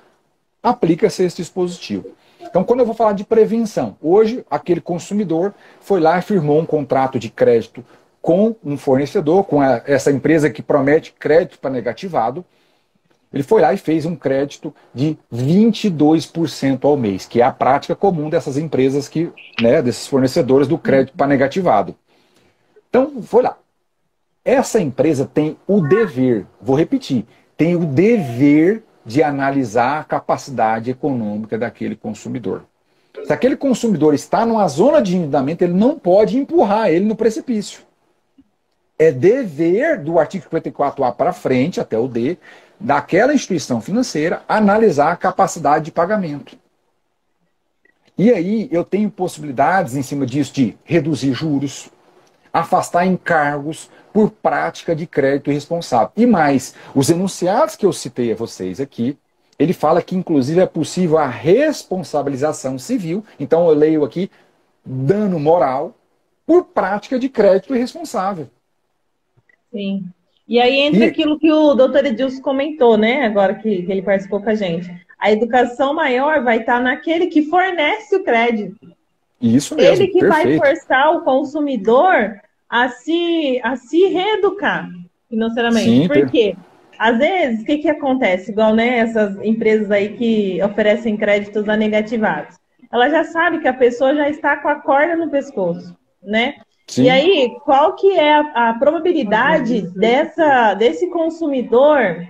aplica-se a esse dispositivo. Então, quando eu vou falar de prevenção, hoje aquele consumidor foi lá e firmou um contrato de crédito com um fornecedor, com essa empresa que promete crédito para negativado. Ele foi lá e fez um crédito de 22% ao mês, que é a prática comum dessas empresas, desses fornecedores do crédito para negativado. Então, foi lá. Essa empresa tem o dever, vou repetir, tem o dever de analisar a capacidade econômica daquele consumidor. Se aquele consumidor está numa zona de endividamento, ele não pode empurrar ele no precipício. É dever do artigo 54A para frente, até o D, daquela instituição financeira, analisar a capacidade de pagamento. E aí eu tenho possibilidades em cima disso de reduzir juros, afastar encargos por prática de crédito irresponsável. E mais, os enunciados que eu citei a vocês aqui, ele fala que inclusive é possível a responsabilização civil, então eu leio aqui, dano moral, por prática de crédito irresponsável. Sim. E aí entra aquilo que o doutor Edilson comentou, né, agora que ele participou com a gente. A educação maior vai estar naquele que fornece o crédito. Isso mesmo, ele que perfeito. vai forçar o consumidor a se reeducar financeiramente. Sim, Por quê? Às vezes, o que acontece? Igual, né, essas empresas aí que oferecem créditos a negativados. Ela já sabe que a pessoa já está com a corda no pescoço, né? Sim. E aí, qual que é a probabilidade desse consumidor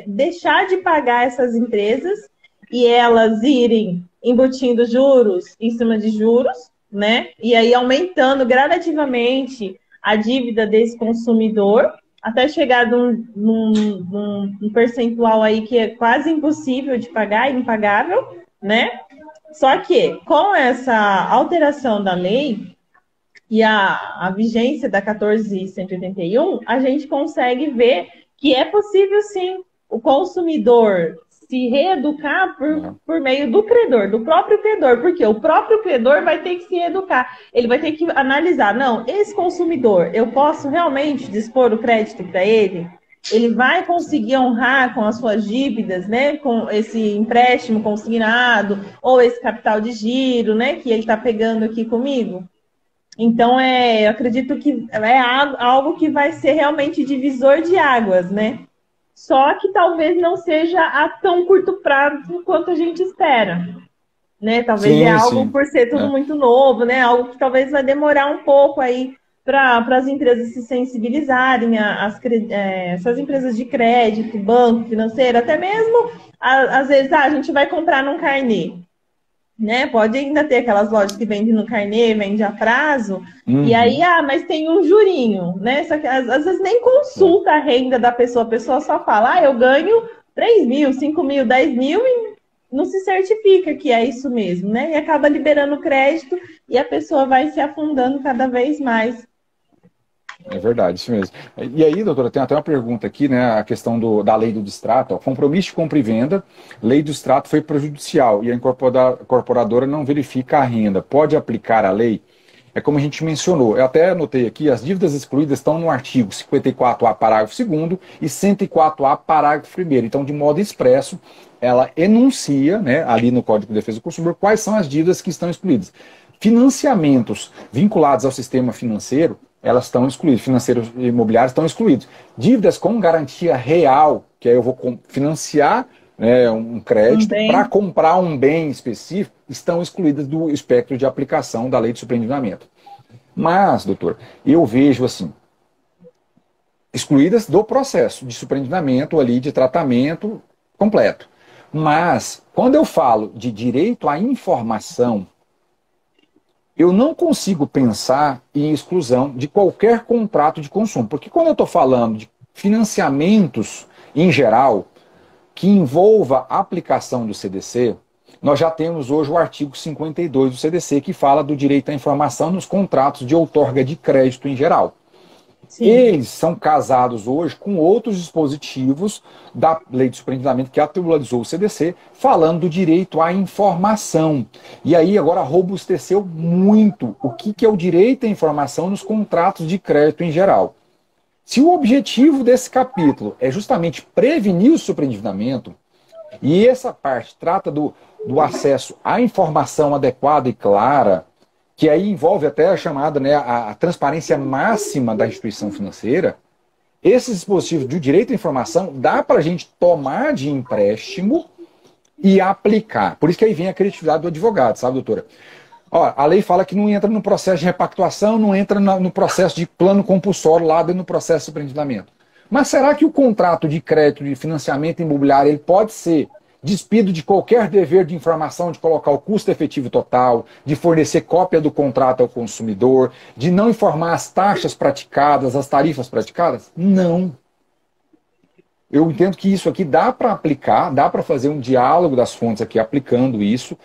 deixar de pagar essas empresas e elas irem embutindo juros em cima de juros, né? E aí aumentando gradativamente a dívida desse consumidor, até chegar num percentual aí que é quase impossível de pagar, impagável, né? Só que com essa alteração da lei e a vigência da 14.181, a gente consegue ver que é possível sim o consumidor se reeducar por meio do credor, do próprio credor, porque o próprio credor vai ter que se educar, ele vai ter que analisar, não, esse consumidor, eu posso realmente dispor o crédito para ele? Ele vai conseguir honrar com as suas dívidas, né, com esse empréstimo consignado, ou esse capital de giro, né, que ele está pegando aqui comigo? Então, eu acredito que é algo que vai ser realmente divisor de águas, né? Só que talvez não seja a tão curto prazo quanto a gente espera, né? Talvez sim, algo por ser tudo muito novo, né? Algo que talvez vai demorar um pouco aí para as empresas se sensibilizarem, essas empresas de crédito, banco, financeiro, até mesmo, às vezes, a gente vai comprar num carnê, né? Pode ainda ter aquelas lojas que vendem no carnê, vende a prazo, e aí, mas tem um jurinho, né? Só que às vezes nem consulta a renda da pessoa, a pessoa só fala, eu ganho 3 mil, 5 mil, 10 mil, e não se certifica que é isso mesmo, né? E acaba liberando crédito e a pessoa vai se afundando cada vez mais. É verdade, isso mesmo. E aí, doutora, tem até uma pergunta aqui, né? A questão da lei do distrato. Ó, compromisso de compra e venda, lei do distrato foi prejudicial e a incorporadora não verifica a renda. Pode aplicar a lei? É como a gente mencionou. Eu até anotei aqui, as dívidas excluídas estão no artigo 54A, parágrafo 2º e 104A, parágrafo 1º. Então, de modo expresso, ela enuncia, né, ali no Código de Defesa do Consumidor, quais são as dívidas que estão excluídas. Financiamentos vinculados ao sistema financeiro, elas estão excluídas, financeiros e imobiliários estão excluídos. Dívidas com garantia real, que aí eu vou financiar, né, um crédito para comprar um bem específico, estão excluídas do espectro de aplicação da lei de superendividamento. Mas, doutor, eu vejo assim, excluídas do processo de superendividamento ali, de tratamento completo. Mas, quando eu falo de direito à informação, eu não consigo pensar em exclusão de qualquer contrato de consumo. Porque quando eu estou falando de financiamentos em geral, que envolva a aplicação do CDC, nós já temos hoje o artigo 52 do CDC, que fala do direito à informação nos contratos de outorga de crédito em geral. Sim. Eles são casados hoje com outros dispositivos da Lei de Superendividamento que atualizou o CDC, falando do direito à informação. E aí agora robusteceu muito o que é o direito à informação nos contratos de crédito em geral. Se o objetivo desse capítulo é justamente prevenir o superendividamento, e essa parte trata do acesso à informação adequada e clara, que aí envolve até a chamada, né, a transparência máxima da instituição financeira, esses dispositivos de direito à informação dá para a gente tomar de empréstimo e aplicar. Por isso que aí vem a criatividade do advogado, sabe, doutora? Ó, a lei fala que não entra no processo de repactuação, não entra no processo de plano compulsório lá dentro do processo de superendividamento. Mas será que o contrato de crédito de financiamento imobiliário ele pode ser despido de qualquer dever de informação, de colocar o custo efetivo total, de fornecer cópia do contrato ao consumidor, de não informar as taxas praticadas, as tarifas praticadas? Não. Eu entendo que isso aqui dá para aplicar, dá para fazer um diálogo das fontes aqui aplicando isso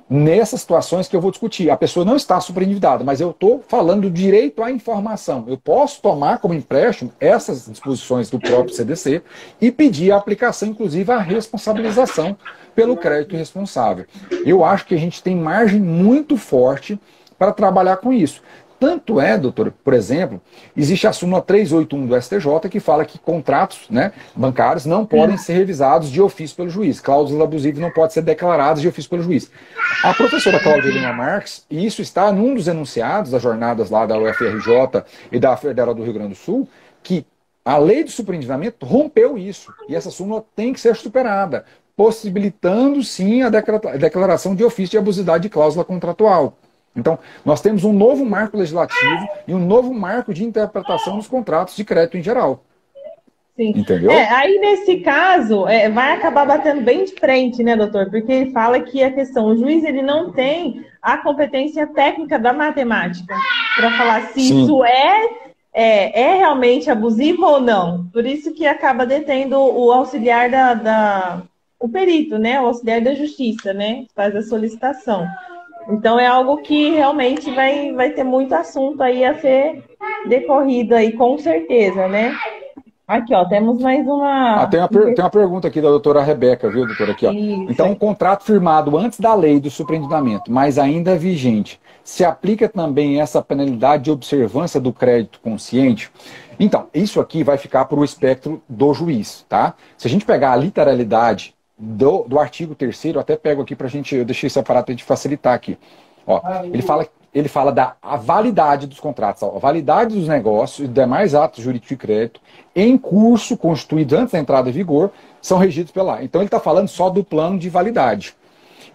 nessas situações que eu vou discutir. A pessoa não está superendividada, mas eu estou falando do direito à informação. Eu posso tomar como empréstimo essas disposições do próprio CDC e pedir a aplicação, inclusive a responsabilização pelo crédito responsável. Eu acho que a gente tem margem muito forte para trabalhar com isso. Tanto é, doutor, por exemplo, existe a súmula 381 do STJ que fala que contratos, né, bancários não podem ser revisados de ofício pelo juiz. Cláusulas abusivas não podem ser declaradas de ofício pelo juiz. A professora Cláudia Lima Marques, e isso está num dos enunciados das jornadas lá da UFRJ e da Federal do Rio Grande do Sul, que a lei de superendividamento rompeu isso. E essa súmula tem que ser superada, possibilitando sim a declaração de ofício de abusividade de cláusula contratual. Então, nós temos um novo marco legislativo e um novo marco de interpretação dos contratos de crédito em geral. Sim. Entendeu? Aí, nesse caso, vai acabar batendo bem de frente, né, doutor? Porque ele fala que a questão, o juiz ele não tem a competência técnica da matemática para falar se Sim. isso é realmente abusivo ou não. Por isso que acaba detendo o auxiliar o perito, né? O auxiliar da justiça, né? Faz a solicitação. Então é algo que realmente vai ter muito assunto aí a ser decorrido aí, com certeza, né? Aqui, ó, temos mais uma... tem uma pergunta aqui da doutora Rebeca, viu, doutora? Aqui, ó. Então, um contrato firmado antes da lei do superendividamento, mas ainda vigente, se aplica também essa penalidade de observância do crédito consciente? Então, isso aqui vai ficar para o espectro do juiz, tá? Se a gente pegar a literalidade do artigo 3º, até pego aqui para a gente, eu deixei separado para a gente facilitar aqui. Ó, ele fala da validade dos contratos, ó, a validade dos negócios e demais atos jurídicos de crédito em curso, constituídos antes da entrada em vigor, são regidos pela lei. Então ele está falando só do plano de validade.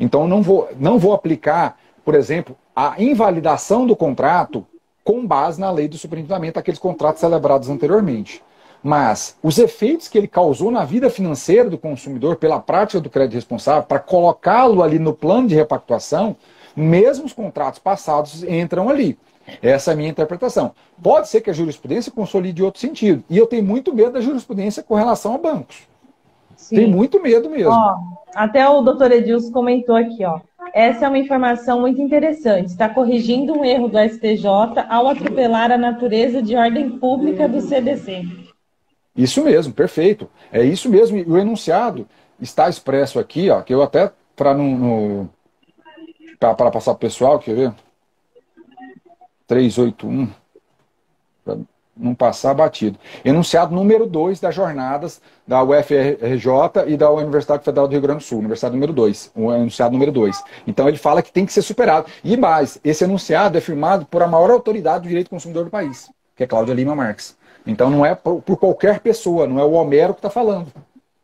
Então não vou aplicar, por exemplo, a invalidação do contrato com base na lei do superendividamento, aqueles contratos celebrados anteriormente. Mas os efeitos que ele causou na vida financeira do consumidor pela prática do crédito responsável, para colocá-lo ali no plano de repactuação, mesmo os contratos passados entram ali. Essa é a minha interpretação. Pode ser que a jurisprudência consolide outro sentido. E eu tenho muito medo da jurisprudência com relação a bancos. Sim. Tenho muito medo mesmo. Ó, até o doutor Edilson comentou aqui, ó. Essa é uma informação muito interessante. Está corrigindo um erro do STJ ao atropelar a natureza de ordem pública do CDC. Isso mesmo, perfeito. É isso mesmo. E o enunciado está expresso aqui, ó, que eu até, para passar para o pessoal, quer ver? 381, para não passar batido. Enunciado número 2 das jornadas da UFRJ e da Universidade Federal do Rio Grande do Sul, Universidade número 2, o enunciado número 2. Então ele fala que tem que ser superado. E mais, esse enunciado é firmado por a maior autoridade do direito do consumidor do país, que é Cláudia Lima Marques. Então não é por qualquer pessoa, não é o Homero que está falando.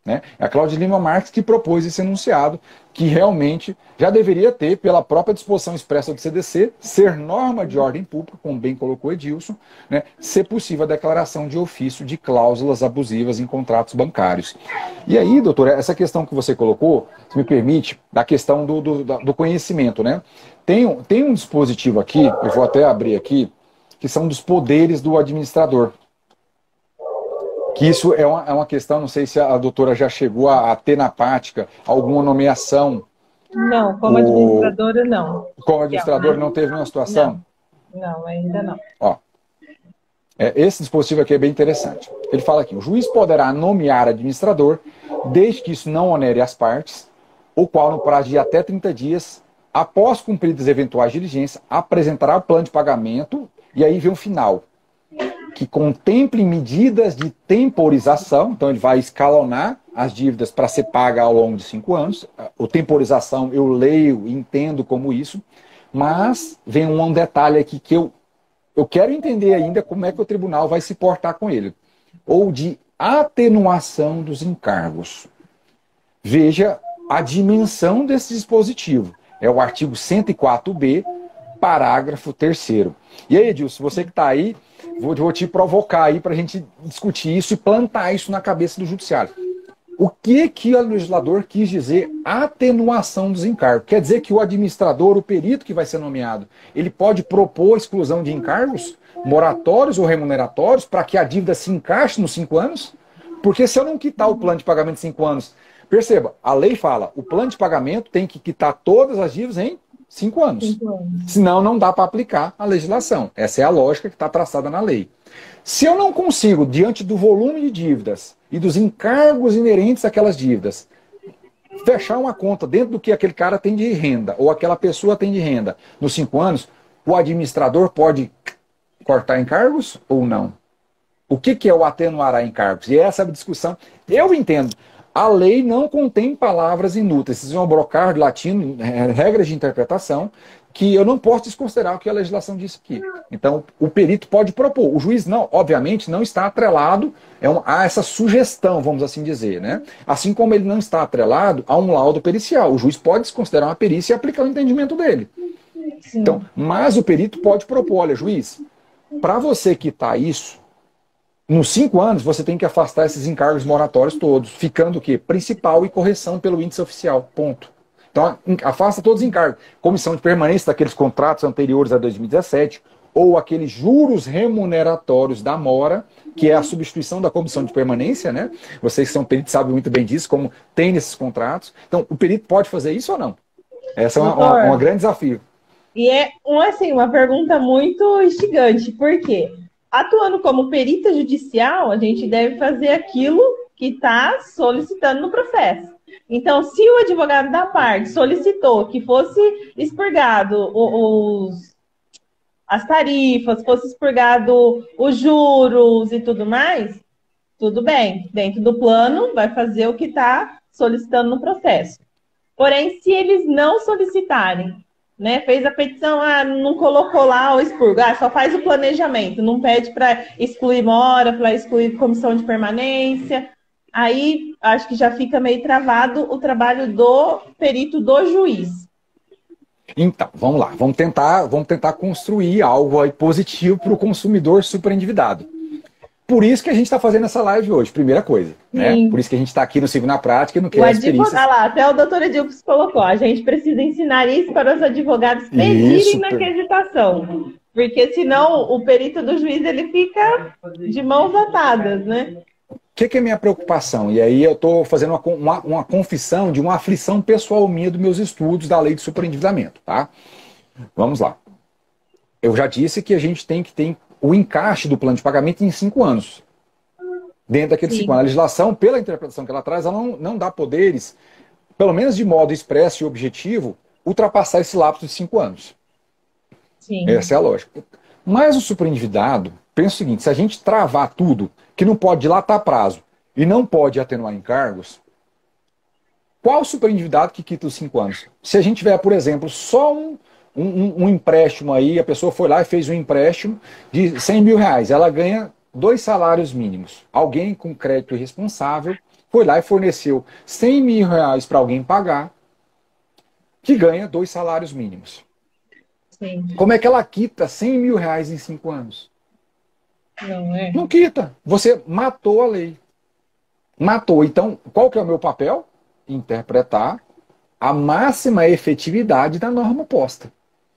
Né? É a Cláudia Lima Marques que propôs esse enunciado, que realmente já deveria ter, pela própria disposição expressa do CDC, ser norma de ordem pública, como bem colocou Edilson, né? Ser possível a declaração de ofício de cláusulas abusivas em contratos bancários. E aí, doutora, essa questão que você colocou, se me permite, da questão do conhecimento. Né? Tem um dispositivo aqui, eu vou até abrir aqui, que são dos poderes do administrador. Que isso é uma questão, não sei se a doutora já chegou a ter na prática alguma nomeação. Não, como administradora, não. Como administradora, não teve nenhuma situação? Não, ainda não. Ó, esse dispositivo aqui é bem interessante. Ele fala aqui, o juiz poderá nomear administrador, desde que isso não onere as partes, o qual, no prazo de até 30 dias, após cumpridas eventuais diligências, apresentará o plano de pagamento, e aí vem o final, que contemple medidas de temporização, então ele vai escalonar as dívidas para ser paga ao longo de 5 anos. O temporização eu leio e entendo como isso, mas vem um detalhe aqui que eu quero entender ainda como é que o tribunal vai se portar com ele. Ou de atenuação dos encargos. Veja a dimensão desse dispositivo. É o artigo 104b, parágrafo 3º. E aí, Edilson, você que está aí, vou te provocar aí para a gente discutir isso e plantar isso na cabeça do judiciário. O que o legislador quis dizer atenuação dos encargos? Quer dizer que o administrador, o perito que vai ser nomeado, ele pode propor exclusão de encargos, moratórios ou remuneratórios, para que a dívida se encaixe nos 5 anos? Porque se eu não quitar o plano de pagamento de 5 anos, perceba, a lei fala, o plano de pagamento tem que quitar todas as dívidas em 5 anos. 5 anos. Senão não dá para aplicar a legislação. Essa é a lógica que está traçada na lei. Se eu não consigo, diante do volume de dívidas e dos encargos inerentes àquelas dívidas, fechar uma conta dentro do que aquele cara tem de renda, ou aquela pessoa tem de renda, nos 5 anos, o administrador pode cortar encargos ou não? O que é o atenuará encargos? E essa é a discussão. Eu entendo. A lei não contém palavras inúteis. Vocês vão brocar de latino, regras de interpretação, que eu não posso desconsiderar o que a legislação disse aqui. Então, o perito pode propor. O juiz, não, obviamente, não está atrelado a essa sugestão, vamos assim dizer, né? Assim como ele não está atrelado a um laudo pericial. O juiz pode desconsiderar uma perícia e aplicar o entendimento dele. Sim. Então, mas o perito pode propor, olha, juiz, para você quitar isso, nos 5 anos, você tem que afastar esses encargos moratórios todos, ficando o quê? Principal e correção pelo índice oficial. Ponto. Então, afasta todos os encargos. Comissão de permanência daqueles contratos anteriores a 2017, ou aqueles juros remuneratórios da mora, que é a substituição da comissão de permanência, né? Vocês que são peritos sabem muito bem disso, como tem nesses contratos. Então, o perito pode fazer isso ou não? Essa é um grande desafio. E é uma pergunta muito instigante. Por quê? Atuando como perita judicial, a gente deve fazer aquilo que está solicitando no processo. Então, se o advogado da parte solicitou que fosse expurgado as tarifas, fosse expurgado os juros e tudo mais, tudo bem. Dentro do plano, vai fazer o que está solicitando no processo. Porém, se eles não solicitarem, né, fez a petição, não colocou lá o expurgo, só faz o planejamento, não pede para excluir mora, para excluir comissão de permanência, aí acho que já fica meio travado o trabalho do perito do juiz. Então, vamos lá, vamos tentar construir algo aí positivo para o consumidor superendividado. Por isso que a gente está fazendo essa live hoje, primeira coisa. Né? Por isso que a gente está aqui no Sigo na Prática e não quer experiências. Lá, até o doutor Edilson colocou, a gente precisa ensinar isso para os advogados pedirem na quesitação. Porque senão o perito do juiz ele fica de mãos atadas, né? O que é minha preocupação? E aí eu estou fazendo uma confissão de uma aflição pessoal minha dos meus estudos da lei de superendividamento. Tá? Vamos lá. Eu já disse que a gente tem que ter o encaixe do plano de pagamento em 5 anos. Dentro daqueles 5 anos. A legislação, pela interpretação que ela traz, ela não dá poderes, pelo menos de modo expresso e objetivo, ultrapassar esse lapso de 5 anos. Sim. Essa é a lógica. Mas o superendividado, pensa o seguinte, se a gente travar tudo, que não pode dilatar prazo e não pode atenuar encargos, qual o superendividado que quita os 5 anos? Se a gente tiver, por exemplo, só um empréstimo aí, a pessoa foi lá e fez um empréstimo de 100 mil reais, ela ganha 2 salários mínimos. Alguém com crédito irresponsável foi lá e forneceu 100 mil reais para alguém pagar, que ganha 2 salários mínimos. Sim. Como é que ela quita 100 mil reais em 5 anos? Não quita. Você matou a lei. Matou. Então, qual que é o meu papel? Interpretar a máxima efetividade da norma posta.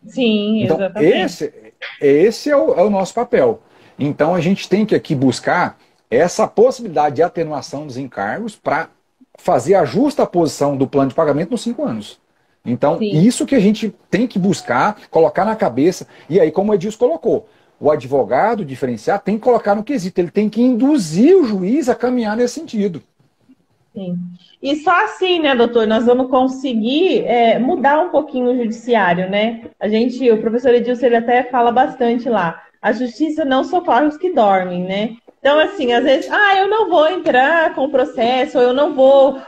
Sim, então, exatamente. Esse é o nosso papel. Então, a gente tem que aqui buscar essa possibilidade de atenuação dos encargos para fazer a justa posição do plano de pagamento nos 5 anos. Então, Sim. isso que a gente tem que buscar, colocar na cabeça, e aí, como o Edilson colocou, o advogado diferenciar tem que colocar no quesito, ele tem que induzir o juiz a caminhar nesse sentido. Sim. E só assim, né, doutor, nós vamos conseguir mudar um pouquinho o judiciário, né? O professor Edilson, ele até fala bastante lá, a justiça não socorre os que dormem, né? Então, assim, às vezes, eu não vou entrar com o processo, ou eu não vou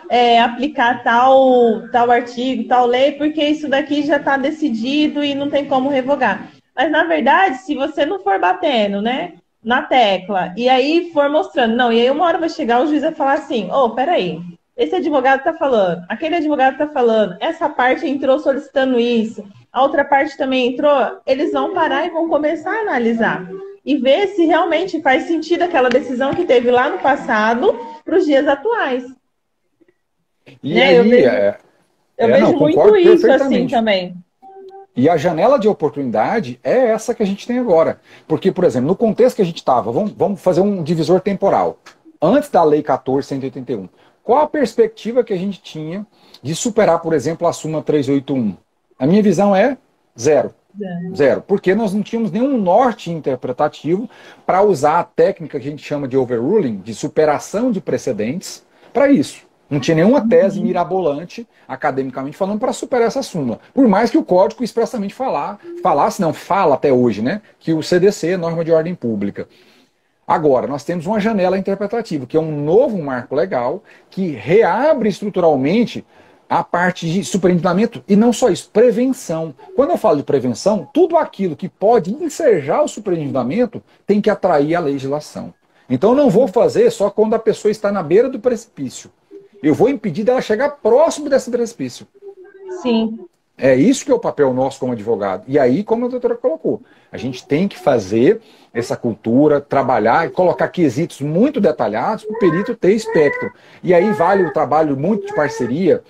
aplicar tal artigo, tal lei, porque isso daqui já está decidido e não tem como revogar. Mas, na verdade, se você não for batendo, né, na tecla, e aí for mostrando, não, e aí uma hora vai chegar, o juiz vai falar assim, peraí, esse advogado está falando, aquele advogado está falando, essa parte entrou solicitando isso, a outra parte também entrou, eles vão parar e vão começar a analisar e ver se realmente faz sentido aquela decisão que teve lá no passado para os dias atuais. E né? aí, eu vejo muito isso assim também. E a janela de oportunidade é essa que a gente tem agora. Porque, por exemplo, no contexto que a gente estava, vamos fazer um divisor temporal. Antes da Lei 14.181, qual a perspectiva que a gente tinha de superar, por exemplo, a súmula 381? A minha visão é zero. Zero. Porque nós não tínhamos nenhum norte interpretativo para usar a técnica que a gente chama de overruling, de superação de precedentes, para isso. Não tinha nenhuma tese mirabolante, academicamente falando, para superar essa súmula. Por mais que o código expressamente fala até hoje, né, que o CDC é norma de ordem pública. Agora, nós temos uma janela interpretativa, que é um novo marco legal, que reabre estruturalmente a parte de superendividamento, e não só isso, prevenção. Quando eu falo de prevenção, tudo aquilo que pode ensejar o superendividamento tem que atrair a legislação. Então eu não vou fazer só quando a pessoa está na beira do precipício. Eu vou impedir dela chegar próximo desse precipício. Sim. É isso que é o papel nosso como advogado. E aí, como a doutora colocou, a gente tem que fazer essa cultura, trabalhar e colocar quesitos muito detalhados para o perito ter espectro. E aí vale o trabalho muito de parceria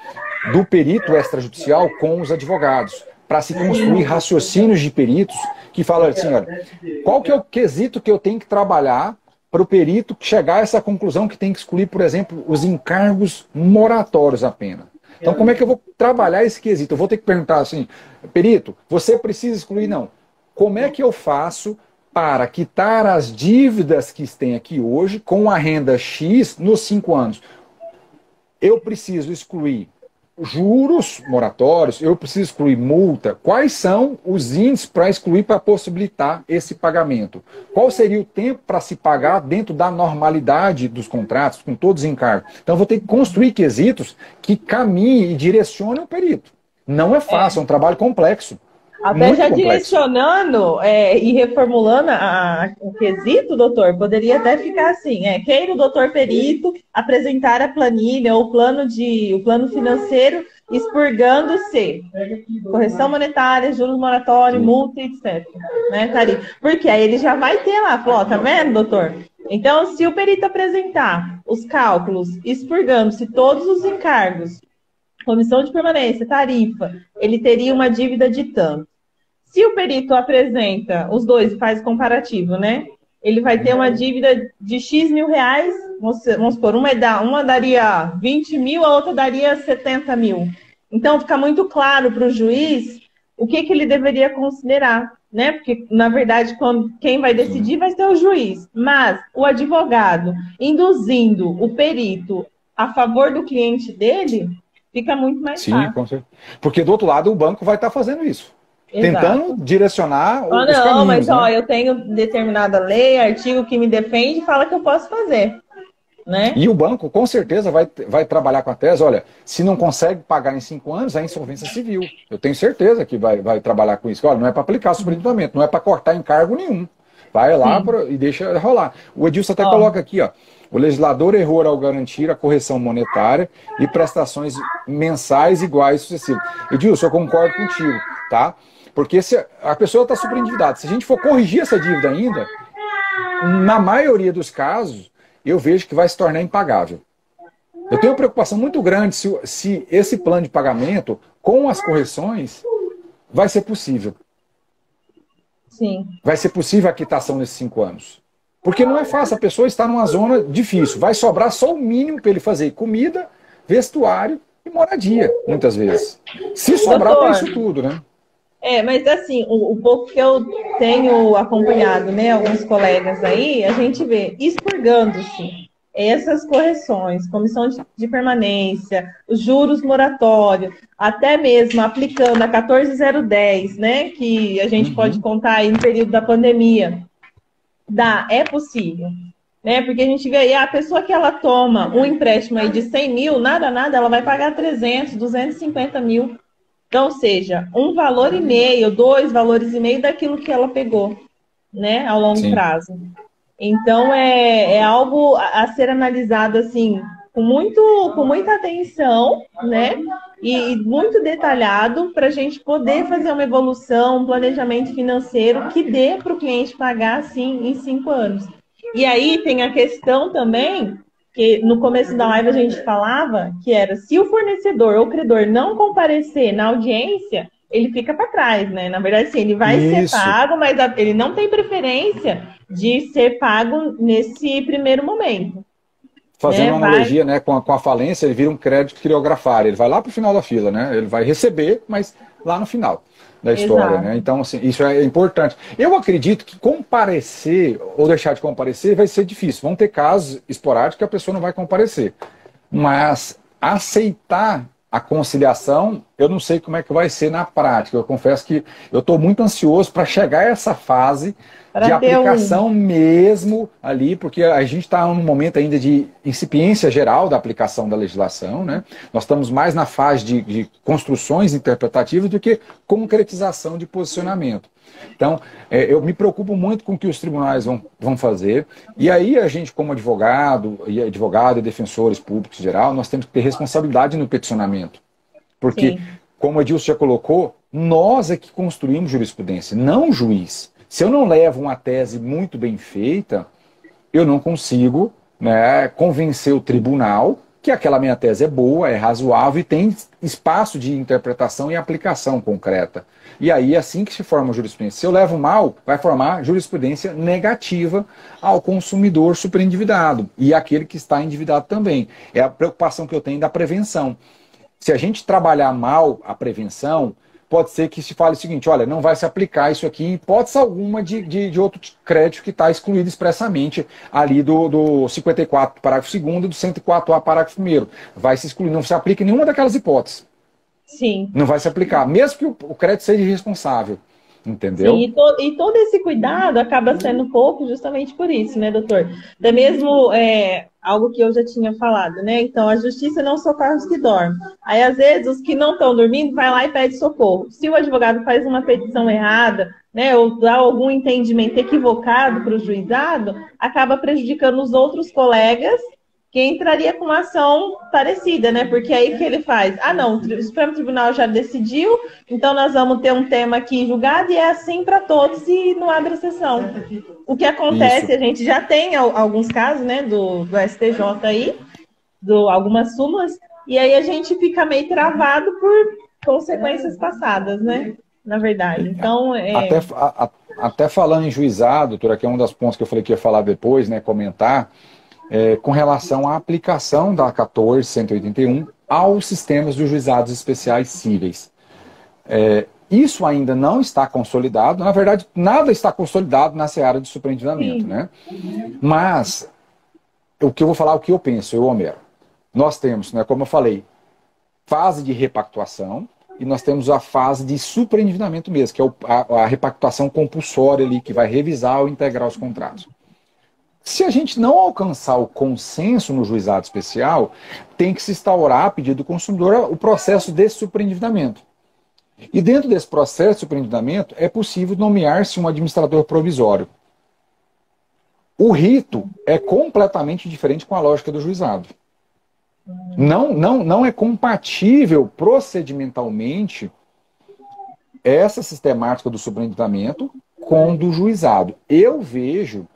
do perito extrajudicial com os advogados, para se construir raciocínios de peritos que falam assim, olha, qual que é o quesito que eu tenho que trabalhar para o perito chegar a essa conclusão que tem que excluir, por exemplo, os encargos moratórios apenas. Então, como é que eu vou trabalhar esse quesito? Eu vou ter que perguntar assim, perito, você precisa excluir? Não. Como é que eu faço para quitar as dívidas que tem aqui hoje com a renda X nos 5 anos? Eu preciso excluir juros moratórios, eu preciso excluir multa. Quais são os índices para excluir, para possibilitar esse pagamento? Qual seria o tempo para se pagar dentro da normalidade dos contratos, com todos os encargos? Então, eu vou ter que construir quesitos que caminhem e direcionem o perito. Não é fácil, é um trabalho complexo. Até já direcionando e reformulando o quesito, doutor, poderia até ficar assim, queira o doutor perito apresentar a planilha ou o plano financeiro expurgando-se correção monetária, juros moratórios, multa, etc. Né, tarifa? Porque aí ele já vai ter lá, falou, tá vendo, doutor? Então, se o perito apresentar os cálculos expurgando-se todos os encargos, comissão de permanência, tarifa, ele teria uma dívida de tanto. Se o perito apresenta os dois e faz comparativo, né? Ele vai ter uma dívida de X mil reais, vamos supor, uma daria 20 mil, a outra daria 70 mil. Então, fica muito claro para o juiz o que ele deveria considerar, né? Porque, na verdade, quem vai decidir vai ser o juiz. Mas o advogado, induzindo o perito a favor do cliente dele, fica muito mais fácil. Sim, com certeza. Porque, do outro lado, o banco vai estar fazendo isso. Exato. Tentando direcionar os caminhos. Não, mas né? eu tenho determinada lei, artigo que me defende e fala que eu posso fazer. Né? E o banco, com certeza, vai trabalhar com a tese, olha, se não consegue pagar em 5 anos, é insolvência civil. Eu tenho certeza que vai trabalhar com isso. Olha, não é para aplicar superendividamento, não é para cortar encargo nenhum. Vai lá e deixa rolar. O Edilson até coloca aqui, ó, o legislador errou ao garantir a correção monetária e prestações mensais iguais sucessivas. Edilson, eu concordo contigo, tá? Porque se a pessoa está superendividada, se a gente for corrigir essa dívida ainda, na maioria dos casos, eu vejo que vai se tornar impagável. Eu tenho uma preocupação muito grande se esse plano de pagamento, com as correções, vai ser possível. Sim. Vai ser possível a quitação nesses 5 anos. Porque não é fácil, a pessoa está numa zona difícil. Vai sobrar só o mínimo para ele fazer comida, vestuário e moradia, muitas vezes. Se sobrar para isso tudo, né? Mas assim, o pouco que eu tenho acompanhado, né, alguns colegas aí, a gente vê expurgando-se essas correções, comissão de permanência, os juros moratórios, até mesmo aplicando a 14010, né, que a gente pode contar aí no período da pandemia. É possível, né, porque a gente vê aí a pessoa que ela toma um empréstimo aí de 100 mil, nada, ela vai pagar 300, 250 mil. Então, ou seja, um valor e meio, 2 valores e meio daquilo que ela pegou, né, ao longo prazo. Então, é algo a ser analisado, assim, com muita atenção, né, e muito detalhado para a gente poder fazer uma evolução, um planejamento financeiro que dê para o cliente pagar, assim, em 5 anos. E aí tem a questão também que no começo da live a gente falava que era se o fornecedor ou credor não comparecer na audiência, ele fica para trás, né? Na verdade, sim, ele vai ser pago, mas ele não tem preferência de ser pago nesse primeiro momento. Fazendo uma analogia, né, com a falência, ele vira um crédito criográfico. Ele vai lá para o final da fila, né? Ele vai receber, mas lá no final da história, né? Então, assim, isso é importante. Eu acredito que comparecer ou deixar de comparecer vai ser difícil. Vão ter casos esporádicos que a pessoa não vai comparecer. Mas aceitar a conciliação, eu não sei como é que vai ser na prática. Eu confesso que eu estou muito ansioso para chegar a essa fase de aplicação mesmo ali, porque a gente está num momento ainda de incipiência geral da aplicação da legislação, né? Nós estamos mais na fase de construções interpretativas do que concretização de posicionamento. Então, eu me preocupo muito com o que os tribunais vão fazer, e aí a gente, como advogado e defensores públicos em geral, nós temos que ter responsabilidade no peticionamento. Porque, como a Edilson já colocou, nós é que construímos jurisprudência, não o juiz. Se eu não levo uma tese muito bem feita, eu não consigo, né, convencer o tribunal que aquela minha tese é boa, é razoável e tem espaço de interpretação e aplicação concreta. E aí é assim que se forma a jurisprudência. Se eu levo mal, vai formar jurisprudência negativa ao consumidor superendividado e àquele que está endividado também. É a preocupação que eu tenho da prevenção. Se a gente trabalhar mal a prevenção, pode ser que se fale o seguinte, olha, não vai se aplicar isso aqui em hipótese alguma de outro crédito que está excluído expressamente ali do 54, parágrafo 2º, do 104A, parágrafo 1º. Vai se excluir, não se aplica em nenhuma daquelas hipóteses. Sim. Não vai se aplicar, mesmo que o crédito seja irresponsável. Entendeu? Sim, e todo esse cuidado acaba sendo pouco justamente por isso, né, doutor? Até mesmo algo que eu já tinha falado, né? Então, a justiça não socorre os que dormem. Aí, às vezes, os que não estão dormindo vai lá e pede socorro. Se o advogado faz uma petição errada, né, ou dá algum entendimento equivocado para o juizado, acaba prejudicando os outros colegas que entraria com uma ação parecida, né? Porque aí que ele faz? Ah, não, o Supremo Tribunal já decidiu, então nós vamos ter um tema aqui julgado e é assim para todos e não abre a sessão. O que acontece, a gente já tem alguns casos, né, do STJ aí, algumas súmulas, e aí a gente fica meio travado por consequências passadas, né? Na verdade. Então, até falando em juizado, doutora, que é um dos pontos que eu falei que ia falar depois, né, comentar, com relação à aplicação da 14.181 aos sistemas dos juizados especiais cíveis. Isso ainda não está consolidado, na verdade, nada está consolidado na seara de superendividamento, né? Mas, o que eu vou falar, o que eu penso, Homero. Nós temos, né, como eu falei, fase de repactuação e nós temos a fase de superendividamento mesmo, que é a repactuação compulsória ali, que vai revisar ou integrar os contratos. Se a gente não alcançar o consenso no juizado especial, tem que se instaurar, a pedido do consumidor, o processo de superendividamento. E dentro desse processo de superendividamento, é possível nomear-se um administrador provisório. O rito é completamente diferente com a lógica do juizado. Não é compatível procedimentalmente essa sistemática do superendividamento com do juizado. Eu vejo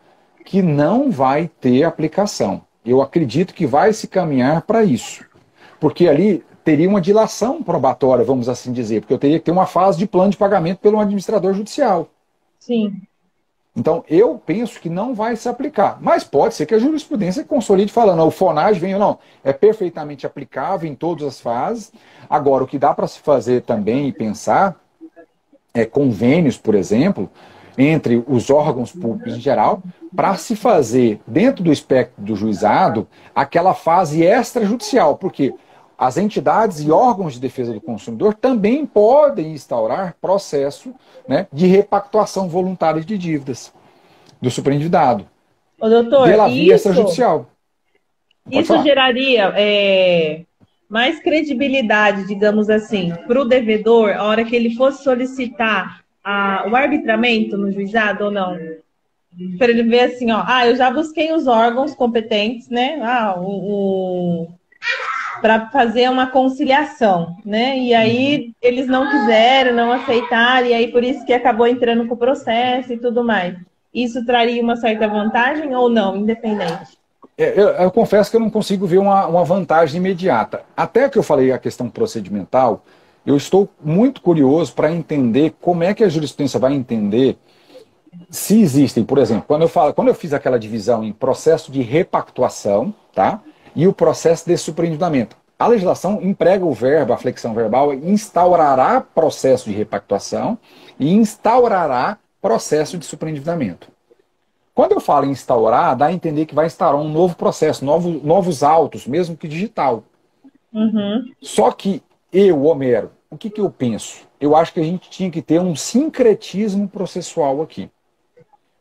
que não vai ter aplicação. Eu acredito que vai se caminhar para isso. Porque ali teria uma dilação probatória, vamos assim dizer, porque eu teria que ter uma fase de plano de pagamento pelo administrador judicial. Sim. Então, eu penso que não vai se aplicar. Mas pode ser que a jurisprudência consolide falando, o FONAGE vem ou não. É perfeitamente aplicável em todas as fases. Agora, o que dá para se fazer também e pensar é convênios, por exemplo, entre os órgãos públicos em geral, para se fazer, dentro do espectro do juizado, aquela fase extrajudicial. Porque as entidades e órgãos de defesa do consumidor também podem instaurar processo, né, de repactuação voluntária de dívidas do superendividado, Ô, doutor, pela via extrajudicial. Isso geraria mais credibilidade, digamos assim, para o devedor, a hora que ele fosse solicitar o arbitramento no juizado ou não? Para ele ver assim, ó, eu já busquei os órgãos competentes, né? Para fazer uma conciliação, né? E aí eles não quiseram, não aceitaram, e aí por isso que acabou entrando com o processo e tudo mais. Isso traria uma certa vantagem ou não, independente? Eu confesso que eu não consigo ver uma vantagem imediata. Até que eu falei a questão procedimental, eu estou muito curioso para entender como é que a jurisprudência vai entender se existem, por exemplo, quando eu fiz aquela divisão em processo de repactuação, tá? E o processo de superendividamento. A legislação emprega o verbo, a flexão verbal, instaurará processo de repactuação e instaurará processo de superendividamento. Quando eu falo em instaurar, dá a entender que vai instaurar um novo processo, novos autos, mesmo que digital. Uhum. Só que eu, Homero, o que eu penso? Eu acho que a gente tinha que ter um sincretismo processual aqui.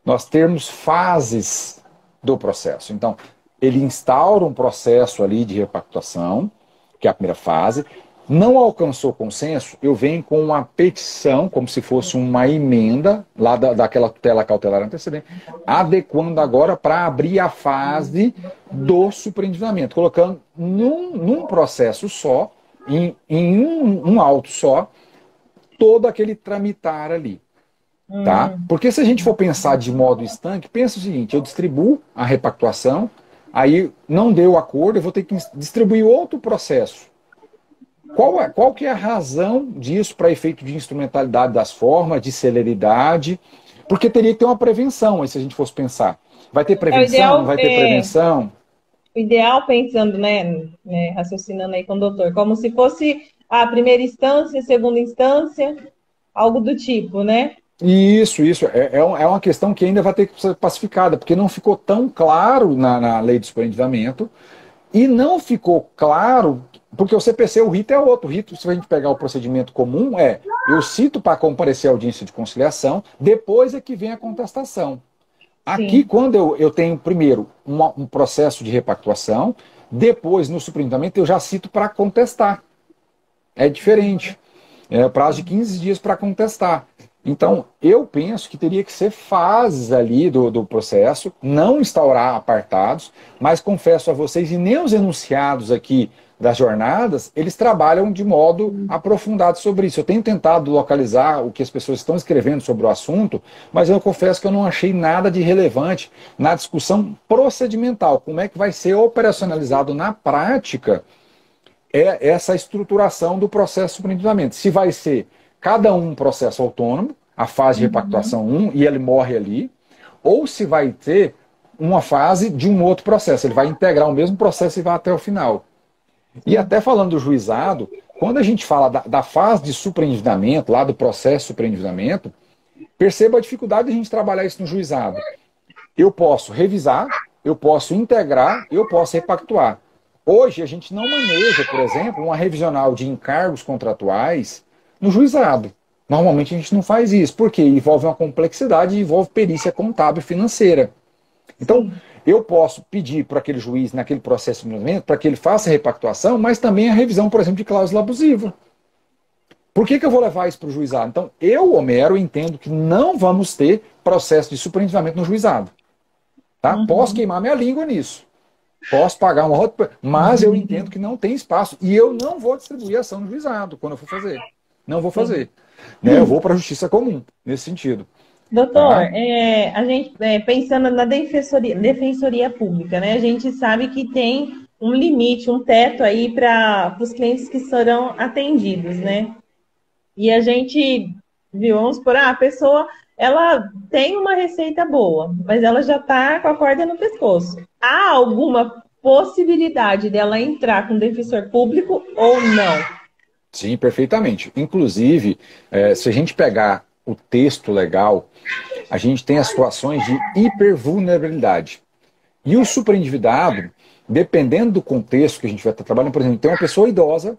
Nós termos fases do processo. Então, ele instaura um processo ali de repactuação, que é a primeira fase. Não alcançou consenso, eu venho com uma petição, como se fosse uma emenda, lá daquela tutela cautelar antecedente, adequando agora para abrir a fase do superendividamento, colocando num processo só, em um auto só, todo aquele tramitar ali. Tá? Porque se a gente for pensar de modo estanque, pensa o seguinte, eu distribuo a repactuação, aí não deu acordo, eu vou ter que distribuir outro processo. Qual que é a razão disso para efeito de instrumentalidade das formas, de celeridade? Porque teria que ter uma prevenção, aí, se a gente fosse pensar. Vai ter prevenção, não vai ter prevenção? O ideal, pensando, né, raciocinando aí com o doutor, como se fosse a primeira instância, segunda instância, algo do tipo, né? Isso. É uma questão que ainda vai ter que ser pacificada, porque não ficou tão claro na lei do superendividamento e não ficou claro, porque o CPC, o rito é outro. O rito, se a gente pegar o procedimento comum, eu cito para comparecer à audiência de conciliação, depois é que vem a contestação. Aqui, sim, quando eu tenho primeiro um processo de repactuação, depois no superendividamento eu já cito para contestar. É diferente. É prazo de 15 dias para contestar. Então, eu penso que teria que ser fases ali do processo, não instaurar apartados, mas confesso a vocês, e nem os enunciados aqui das jornadas, eles trabalham de modo aprofundado sobre isso. Eu tenho tentado localizar o que as pessoas estão escrevendo sobre o assunto, mas eu confesso que eu não achei nada de relevante na discussão procedimental. Como é que vai ser operacionalizado na prática essa estruturação do processo de superendividamento? Se vai ser cada um processo autônomo, a fase de repactuação 1, e ele morre ali, ou se vai ter uma fase de um outro processo, ele vai integrar o mesmo processo e vai até o final. E até falando do juizado, quando a gente fala da fase de superendividamento, lá do processo de superendividamento, perceba a dificuldade de a gente trabalhar isso no juizado. Eu posso revisar, eu posso integrar, eu posso repactuar. Hoje a gente não maneja, por exemplo, uma revisional de encargos contratuais no juizado. Normalmente a gente não faz isso, porque envolve uma complexidade e envolve perícia contábil e financeira. Então, eu posso pedir para aquele juiz, naquele processo de movimento, para que ele faça a repactuação, mas também a revisão, por exemplo, de cláusula abusiva. Por que eu vou levar isso para o juizado? Então, eu, Homero, entendo que não vamos ter processo de superendividamento no juizado. Tá? Posso queimar minha língua nisso. Posso pagar uma outra, mas eu entendo que não tem espaço. E eu não vou distribuir ação no juizado quando eu for fazer. Não vou fazer. Né? Eu vou para a justiça comum, nesse sentido. Doutor, a gente pensando na defensoria pública, né? A gente sabe que tem um limite, um teto aí para os clientes que serão atendidos, né? E a gente viu, vamos supor, a pessoa ela tem uma receita boa, mas ela já está com a corda no pescoço. Há alguma possibilidade dela entrar com defensor público ou não? Sim, perfeitamente. Inclusive, se a gente pegar o texto legal, a gente tem as situações de hipervulnerabilidade. E o superendividado, dependendo do contexto que a gente vai estar trabalhando, por exemplo, tem uma pessoa idosa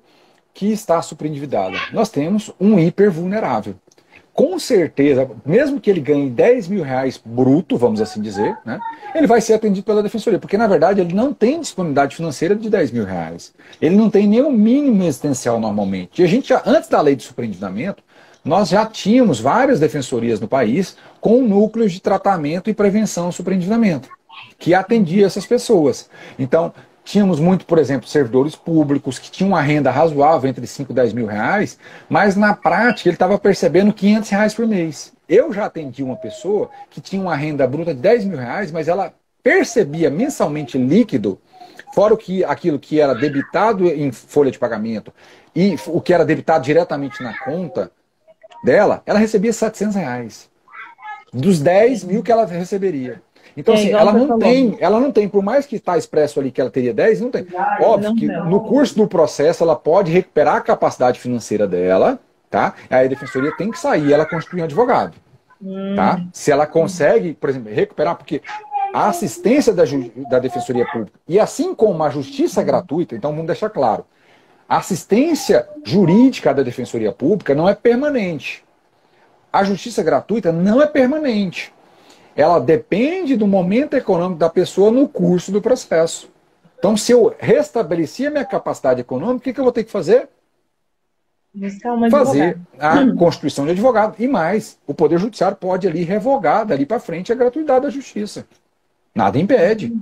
que está superendividada. Nós temos um hipervulnerável. Com certeza, mesmo que ele ganhe 10 mil reais bruto, vamos assim dizer, né, ele vai ser atendido pela defensoria, porque na verdade ele não tem disponibilidade financeira de 10 mil reais. Ele não tem nem o mínimo existencial normalmente. E a gente, antes da lei de superendividamento, nós já tínhamos várias defensorias no país com núcleos de tratamento e prevenção ao superendividamento, que atendia essas pessoas. Então, tínhamos muito, por exemplo, servidores públicos que tinham uma renda razoável entre 5 e 10 mil reais, mas na prática ele estava percebendo 500 reais por mês. Eu já atendi uma pessoa que tinha uma renda bruta de 10 mil reais, mas ela percebia mensalmente líquido, fora aquilo que era debitado em folha de pagamento e o que era debitado diretamente na conta dela, ela recebia 700 reais. Dos 10 mil que ela receberia. Então, assim, ela não tem, por mais que está expresso ali que ela teria 10, não tem. Óbvio que no curso do processo ela pode recuperar a capacidade financeira dela, tá? Aí a defensoria tem que sair, ela constitui um advogado, tá? Se ela consegue, por exemplo, recuperar, porque a assistência da defensoria pública, e assim como a justiça gratuita, então vamos deixar claro, a assistência jurídica da defensoria pública não é permanente. A justiça gratuita não é permanente. Ela depende do momento econômico da pessoa no curso do processo. Então, se eu restabelecer a minha capacidade econômica, o que eu vou ter que fazer? Fazer a constituição de advogado. E mais, o Poder Judiciário pode ali revogar dali para frente a gratuidade da justiça. Nada impede.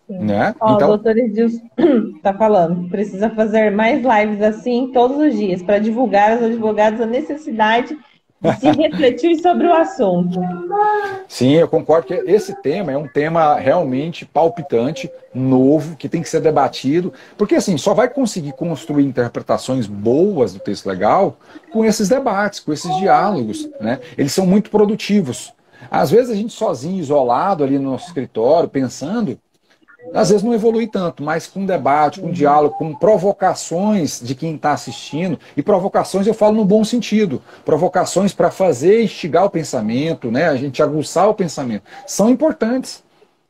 Né? Ó, então... O doutor Edilson está falando, precisa fazer mais lives assim todos os dias para divulgar aos advogados a necessidade de se refletir sobre o assunto. Sim, eu concordo que esse tema é um tema realmente palpitante, novo, que tem que ser debatido, porque assim, só vai conseguir construir interpretações boas do texto legal com esses debates, com esses diálogos, né? Eles são muito produtivos. Às vezes a gente sozinho, isolado ali no nosso escritório, pensando, às vezes não evolui tanto, mas com debate, com diálogo, com provocações de quem está assistindo, e provocações eu falo no bom sentido, provocações para fazer instigar o pensamento, né? A gente aguçar o pensamento, são importantes.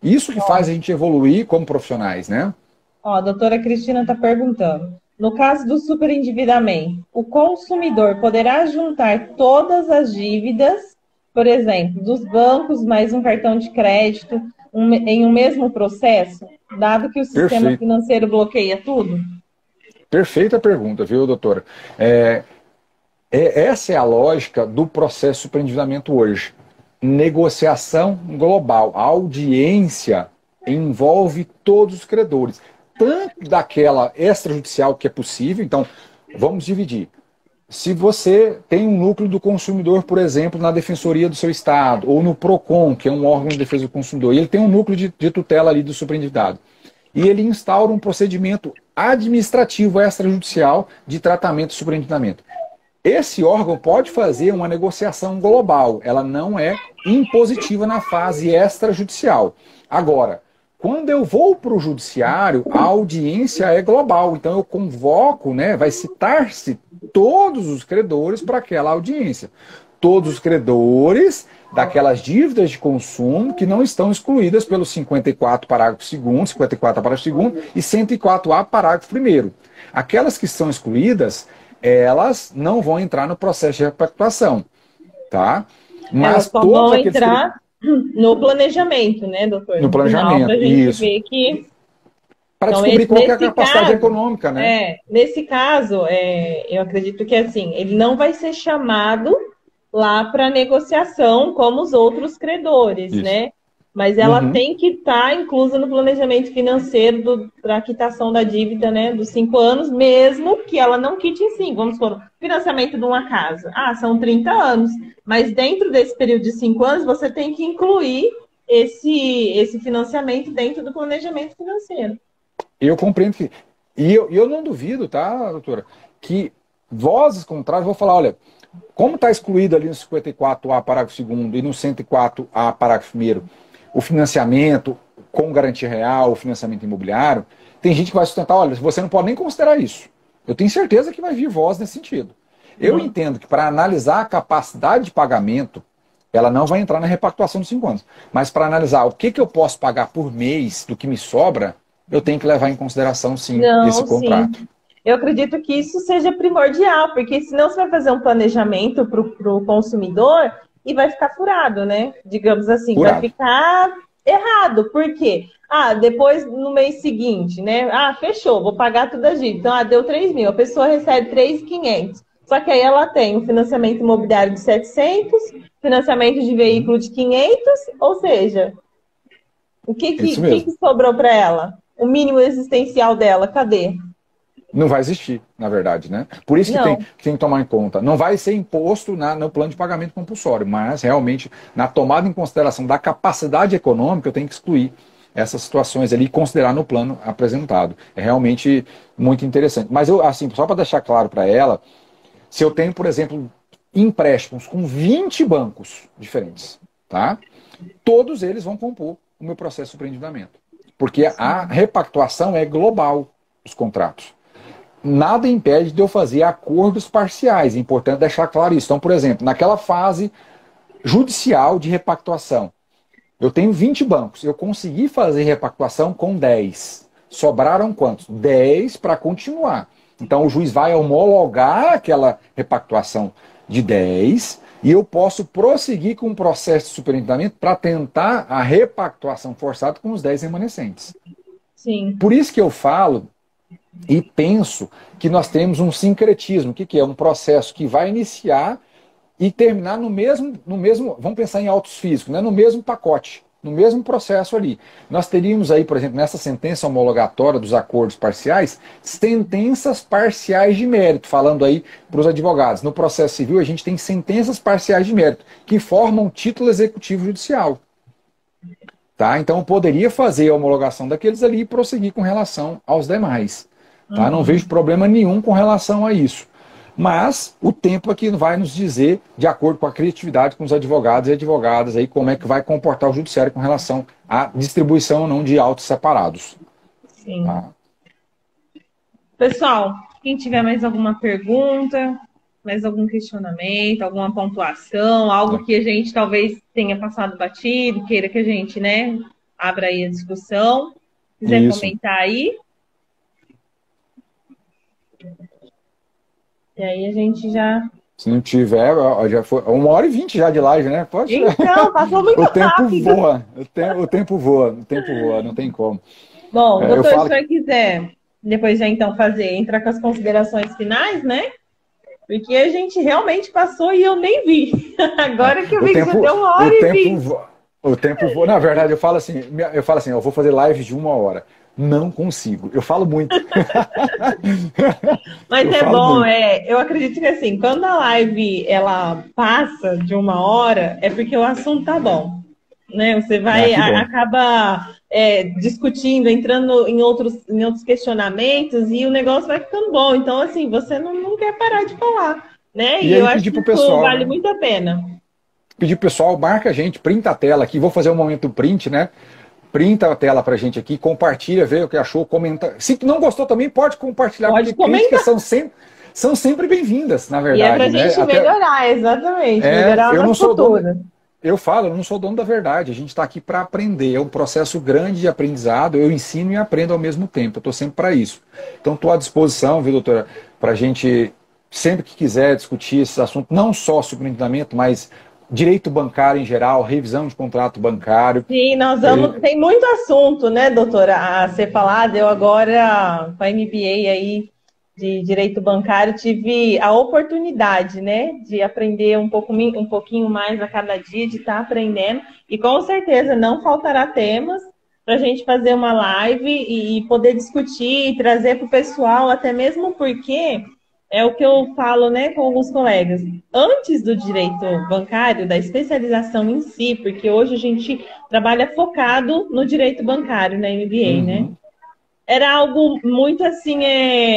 Isso que faz a gente evoluir como profissionais, né? Ó, a doutora Cristina está perguntando, no caso do superendividamento, o consumidor poderá juntar todas as dívidas, por exemplo, dos bancos mais um cartão de crédito, em um mesmo processo, dado que o sistema financeiro bloqueia tudo? Perfeita pergunta, viu, doutora? Essa é a lógica do processo de superendividamento hoje. Negociação global. A audiência envolve todos os credores, tanto daquela extrajudicial que é possível, então vamos dividir. Se você tem um núcleo do consumidor, por exemplo, na Defensoria do seu Estado, ou no PROCON, que é um órgão de defesa do consumidor, e ele tem um núcleo de tutela ali do superendividado, e ele instaura um procedimento administrativo extrajudicial de tratamento de superendividamento. Esse órgão pode fazer uma negociação global, ela não é impositiva na fase extrajudicial. Agora, quando eu vou para o judiciário, a audiência é global, então eu convoco, né, vai citar-se todos os credores para aquela audiência. Todos os credores daquelas dívidas de consumo que não estão excluídas pelo 54, parágrafo 2º, 54, parágrafo 2º e 104A, parágrafo 1º. Aquelas que estão excluídas, elas não vão entrar no processo de repactuação, tá? Mas elas só vão entrar no planejamento, né, doutor? No planejamento, pra gente ver que... Para descobrir qual é a capacidade econômica, né? Nesse caso, eu acredito que assim, ele não vai ser chamado lá para negociação como os outros credores, né? Mas ela tem que estar inclusa no planejamento financeiro da quitação da dívida, né? Dos 5 anos, mesmo que ela não quite em 5. Vamos supor, financiamento de uma casa. São 30 anos. Mas dentro desse período de 5 anos, você tem que incluir esse financiamento dentro do planejamento financeiro. Eu compreendo que... E eu não duvido, tá, doutora? Que vozes contrárias vão falar, olha, como está excluído ali no 54A, parágrafo 2º, e no 104A, parágrafo 1º, o financiamento com garantia real, o financiamento imobiliário, tem gente que vai sustentar, olha, você não pode nem considerar isso. Eu tenho certeza que vai vir voz nesse sentido. Eu entendo que para analisar a capacidade de pagamento, ela não vai entrar na repactuação dos 5 anos. Mas para analisar o que eu posso pagar por mês do que me sobra, eu tenho que levar em consideração, sim, esse contrato. Sim. Eu acredito que isso seja primordial, porque senão você vai fazer um planejamento para o consumidor e vai ficar furado, né? Digamos assim, Furado. vai ficar errado. Por quê? Depois, no mês seguinte, né? Fechou, vou pagar tudo a dívida. Então, deu 3 mil, a pessoa recebe 3.500. Só que aí ela tem um financiamento imobiliário de 700, financiamento de veículo de 500, ou seja, o que sobrou para ela? O mínimo existencial dela, cadê? Não vai existir, na verdade, né? Por isso que tem que tomar em conta. Não vai ser imposto no plano de pagamento compulsório, mas realmente, na tomada em consideração da capacidade econômica, eu tenho que excluir essas situações ali e considerar no plano apresentado. É realmente muito interessante. Mas eu, assim, só para deixar claro para ela, se eu tenho, por exemplo, empréstimos com 20 bancos diferentes, tá? Todos eles vão compor o meu processo de superendividamento. Porque a repactuação é global dos contratos. Nada impede de eu fazer acordos parciais. É importante deixar claro isso. Então, por exemplo, naquela fase judicial de repactuação, eu tenho 20 bancos. Eu consegui fazer repactuação com 10. Sobraram quantos? 10 para continuar. Então, o juiz vai homologar aquela repactuação de 10 e eu posso prosseguir com o processo de superendividamento para tentar a repactuação forçada com os 10 remanescentes. Sim. Por isso que eu falo e penso que nós temos um sincretismo. O que é? Um processo que vai iniciar e terminar no mesmo, vamos pensar em autos físicos, né? No mesmo pacote, no mesmo processo ali. Nós teríamos aí, por exemplo, nessa sentença homologatória dos acordos parciais, sentenças parciais de mérito, falando aí para os advogados. No processo civil a gente tem sentenças parciais de mérito, que formam título executivo judicial. Tá? Então eu poderia fazer a homologação daqueles ali e prosseguir com relação aos demais. Tá? Não vejo problema nenhum com relação a isso. Mas o tempo aqui vai nos dizer, de acordo com a criatividade com os advogados e advogadas, aí, como é que vai comportar o judiciário com relação à distribuição ou não de autos separados. Sim. Tá? Pessoal, quem tiver mais alguma pergunta, mais algum questionamento, alguma pontuação, algo que a gente talvez tenha passado batido, queira que a gente, né, abra aí a discussão, quiser comentar aí. E aí a gente já... Se não tiver, já foi 1h20 já de live, né? Pode... Então, passou muito rápido. O tempo voa, não tem como. Bom, doutor, se o senhor quiser, depois já então entrar com as considerações finais, né? Porque a gente realmente passou e eu nem vi. Agora que eu vi que já deu 1h20. O tempo voa. Na verdade, eu falo assim, eu vou fazer live de 1 hora. Não consigo. Eu falo muito. Mas é bom, eu acredito que assim, quando a live ela passa de 1 hora, é porque o assunto tá bom. Né? Você vai, acaba discutindo, entrando em outros questionamentos e o negócio vai ficando bom. Então, assim, você não quer parar de falar. Né? E eu acho que isso vale muito a pena. Pedir pro pessoal, marca a gente, printa a tela aqui. Vou fazer um momento print, né? Printa a tela pra gente aqui, compartilha, vê o que achou, comenta. Se não gostou também, pode compartilhar, porque críticas são sempre bem-vindas, na verdade. E é pra gente melhorar, exatamente. Melhorar o nosso futuro. Eu não sou dono da verdade, a gente está aqui para aprender. É um processo grande de aprendizado, eu ensino e aprendo ao mesmo tempo. Eu estou sempre para isso. Então, estou à disposição, viu, doutora, para a gente, sempre que quiser discutir esses assuntos, não só superendividamento, mas direito bancário em geral, revisão de contrato bancário. Sim, nós vamos. Tem muito assunto, né, doutora, a ser falado. Eu agora, com a MBA aí de direito bancário, tive a oportunidade, né, de aprender um pouquinho mais a cada dia, de estar aprendendo. E com certeza não faltará temas para a gente fazer uma live e poder discutir e trazer para o pessoal, até mesmo porque é o que eu falo, né, com alguns colegas. Antes do direito bancário, da especialização em si, porque hoje a gente trabalha focado no direito bancário na MBA, né? Era algo muito assim,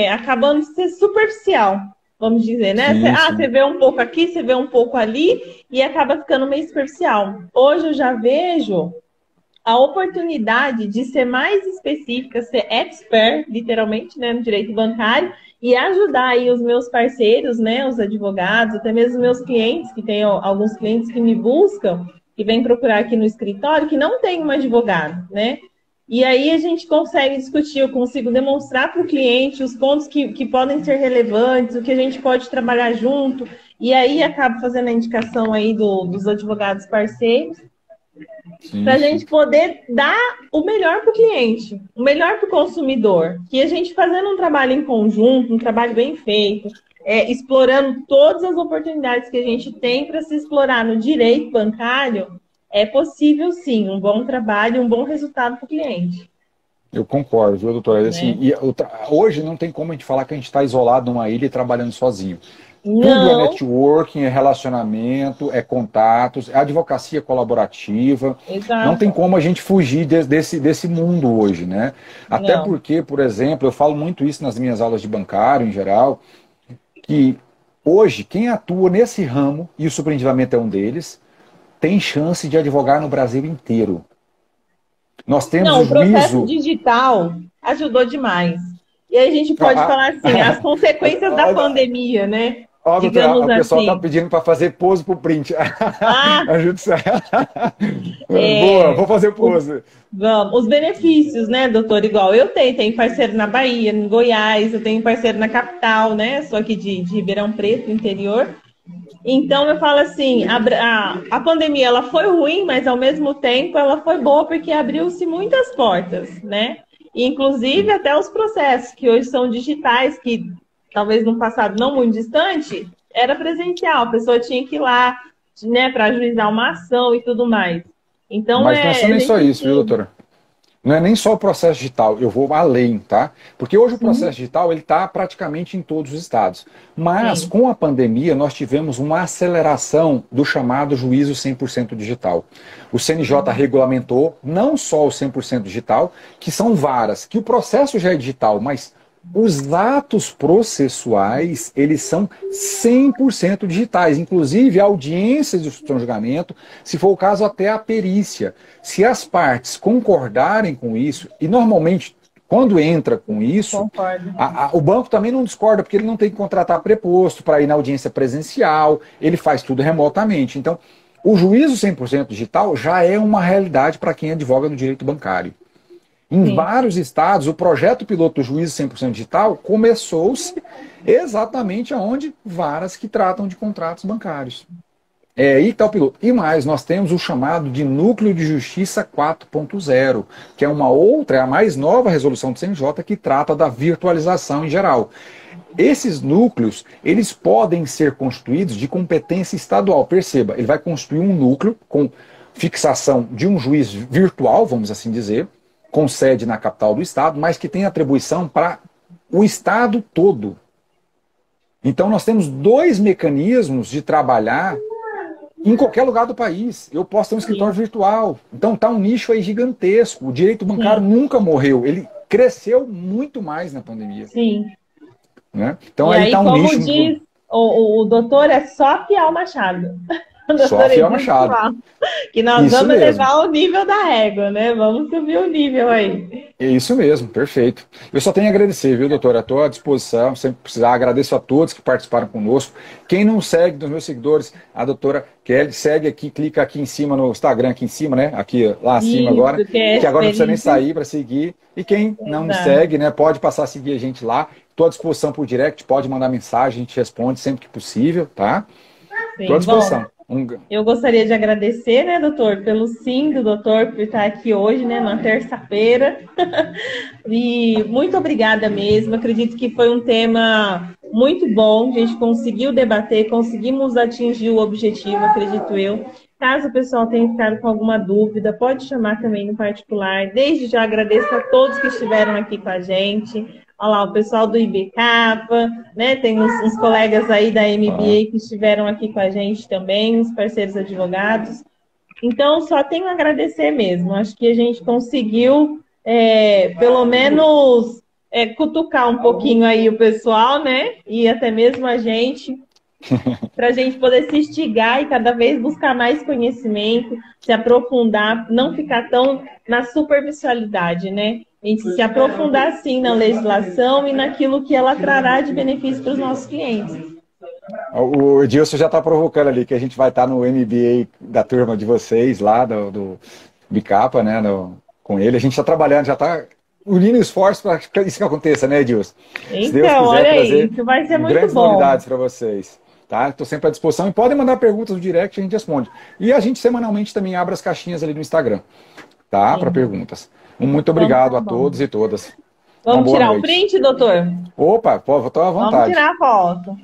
acabando de ser superficial. vamos dizer, né? Sim, Você sim. vê um pouco aqui, você vê um pouco ali, e acaba ficando meio superficial. Hoje eu já vejo a oportunidade de ser mais específica, ser expert, literalmente, né, no direito bancário, e ajudar aí os meus parceiros, né, os advogados, até mesmo os meus clientes, que tem alguns clientes que me buscam, que vêm procurar aqui no escritório, que não tem um advogado, né? E aí a gente consegue discutir, eu consigo demonstrar para o cliente os pontos que podem ser relevantes, o que a gente pode trabalhar junto, e aí acabo fazendo a indicação aí dos advogados parceiros, para Sim, a sim. gente poder dar o melhor para o cliente, o melhor para o consumidor. Que a gente fazendo um trabalho em conjunto, um trabalho bem feito, explorando todas as oportunidades que a gente tem para se explorar no direito bancário, é possível sim um bom trabalho, um bom resultado para o cliente. Eu concordo, viu, doutora? Assim, Né? hoje não tem como a gente falar que a gente está isolado numa ilha e trabalhando sozinho. Tudo é Não, networking, é relacionamento, é contatos, é advocacia colaborativa. Não tem exato. como a gente fugir desse mundo hoje, né? Até Não. porque, por exemplo, eu falo muito isso nas minhas aulas de bancário em geral, que hoje quem atua nesse ramo, e o superendividamento é um deles, tem chance de advogar no Brasil inteiro. Nós temos Não, o o processo juízo. digital ajudou demais. E aí a gente pode Ah, falar assim, as consequências da ah, pandemia, né? ó, doutora, Digamos o pessoal está assim. pedindo para fazer pose pro print. Ah, Ajuda isso. Boa, é, vou fazer o- pose. os benefícios, né, doutor? Igual eu tenho parceiro na Bahia, em Goiás, eu tenho parceiro na capital, né? Sou aqui de Ribeirão Preto, interior. Então eu falo assim, a pandemia ela foi ruim, mas ao mesmo tempo ela foi boa porque abriu-se muitas portas, né? Inclusive Sim. até os processos que hoje são digitais, que talvez num passado não muito distante, era presencial, a pessoa tinha que ir lá, né, para ajuizar uma ação e tudo mais. Então Mas não é a nem só gente isso, viu, doutora? Não é nem só o processo digital, eu vou além, tá? Porque hoje o sim, processo digital ele está praticamente em todos os estados. Mas sim, com a pandemia nós tivemos uma aceleração do chamado juízo 100% digital. O CNJ regulamentou não só o 100% digital, que são varas, que o processo já é digital, mas os atos processuais, eles são 100% digitais, inclusive a audiência de julgamento, se for o caso até a perícia. Se as partes concordarem com isso, e normalmente quando entra com isso, concordo. o banco também não discorda, porque ele não tem que contratar preposto para ir na audiência presencial, ele faz tudo remotamente. Então, o juízo 100% digital já é uma realidade para quem advoga no direito bancário. Em Sim. vários estados, o projeto piloto do juízo 100% digital começou-se exatamente aonde varas que tratam de contratos bancários. É aí que está o piloto. E mais, nós temos o chamado de Núcleo de Justiça 4.0, que é uma outra, é a mais nova resolução do CNJ que trata da virtualização em geral. Esses núcleos, eles podem ser constituídos de competência estadual. Perceba, ele vai construir um núcleo com fixação de um juiz virtual, vamos assim dizer, com sede na capital do estado, mas que tem atribuição para o estado todo. Então nós temos dois mecanismos de trabalhar em qualquer lugar do país. Eu posso ter um escritório Sim, virtual. Então tá um nicho aí gigantesco. O direito bancário sim, nunca morreu. Ele cresceu muito mais na pandemia. sim. Né? Então E aí tá aí, um como nicho diz o doutor, é só afiar o machado. O só doutor afiar o Edilson machado. fala que nós Isso vamos mesmo. elevar o nível da régua, né? Vamos subir o nível aí. É isso mesmo, perfeito. Eu só tenho a agradecer, viu, doutora? Estou à disposição, sempre precisar. Agradeço a todos que participaram conosco. Quem não segue dos meus seguidores, a doutora Kelly, segue aqui, clica aqui em cima no Instagram, aqui em cima, né? Aqui, lá acima agora, Isso, que é que agora não precisa nem experiência. sair para seguir. E quem não me Exato. segue, né, pode passar a seguir a gente lá. Estou à disposição por direct, pode mandar mensagem, a gente responde sempre que possível, tá? Estou à Sim. Bom, disposição. eu gostaria de agradecer, né, doutor, pelo sim do doutor por estar aqui hoje, né, na terça-feira. E muito obrigada mesmo. Acredito que foi um tema muito bom. A gente conseguiu debater, conseguimos atingir o objetivo, acredito eu. Caso o pessoal tenha ficado com alguma dúvida, pode chamar também no particular. Desde já agradeço a todos que estiveram aqui com a gente. Olha lá, o pessoal do IBCAPA, né? Tem uns colegas aí da Ah, MBA que estiveram aqui com a gente também, os parceiros advogados. Então, só tenho a agradecer mesmo. Acho que a gente conseguiu, pelo menos, cutucar um pouquinho aí o pessoal, né? E até mesmo a gente, para a gente poder se instigar e cada vez buscar mais conhecimento, se aprofundar, não ficar tão na superficialidade, né? A gente se aprofundar, sim, na legislação e naquilo que ela trará de benefício para os nossos clientes. O Edilson já está provocando ali que a gente vai estar no MBA da turma de vocês, lá do Bicapa, né? Com ele. A gente está trabalhando, já está unindo esforços para que isso aconteça, né, Edilson? Se Deus quiser, olha aí, isso vai ser muito grandes bom. novidades para vocês. Tá? Estou sempre à disposição e podem mandar perguntas no direct e a gente responde. E a gente semanalmente também abre as caixinhas ali no Instagram, tá? Para perguntas. Muito obrigado a todos e todas. Vamos tirar o print, doutor? Opa, estou à vontade. Vamos tirar a foto.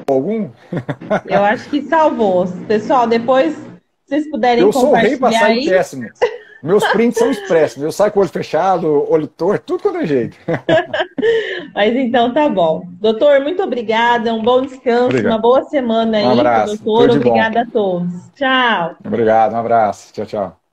Algum? Eu acho que salvou. Pessoal, depois vocês puderem compartilhar. Eu sou rei para sair péssimo. Meus prints são expressos. Eu saio com o olho fechado, olho torto, tudo quanto é jeito. Mas então tá bom. Doutor, muito obrigada. Um bom descanso, Obrigado. Uma boa semana aí, abraço. doutor. Obrigada a todos. Tchau. Obrigado, um abraço. Tchau, tchau.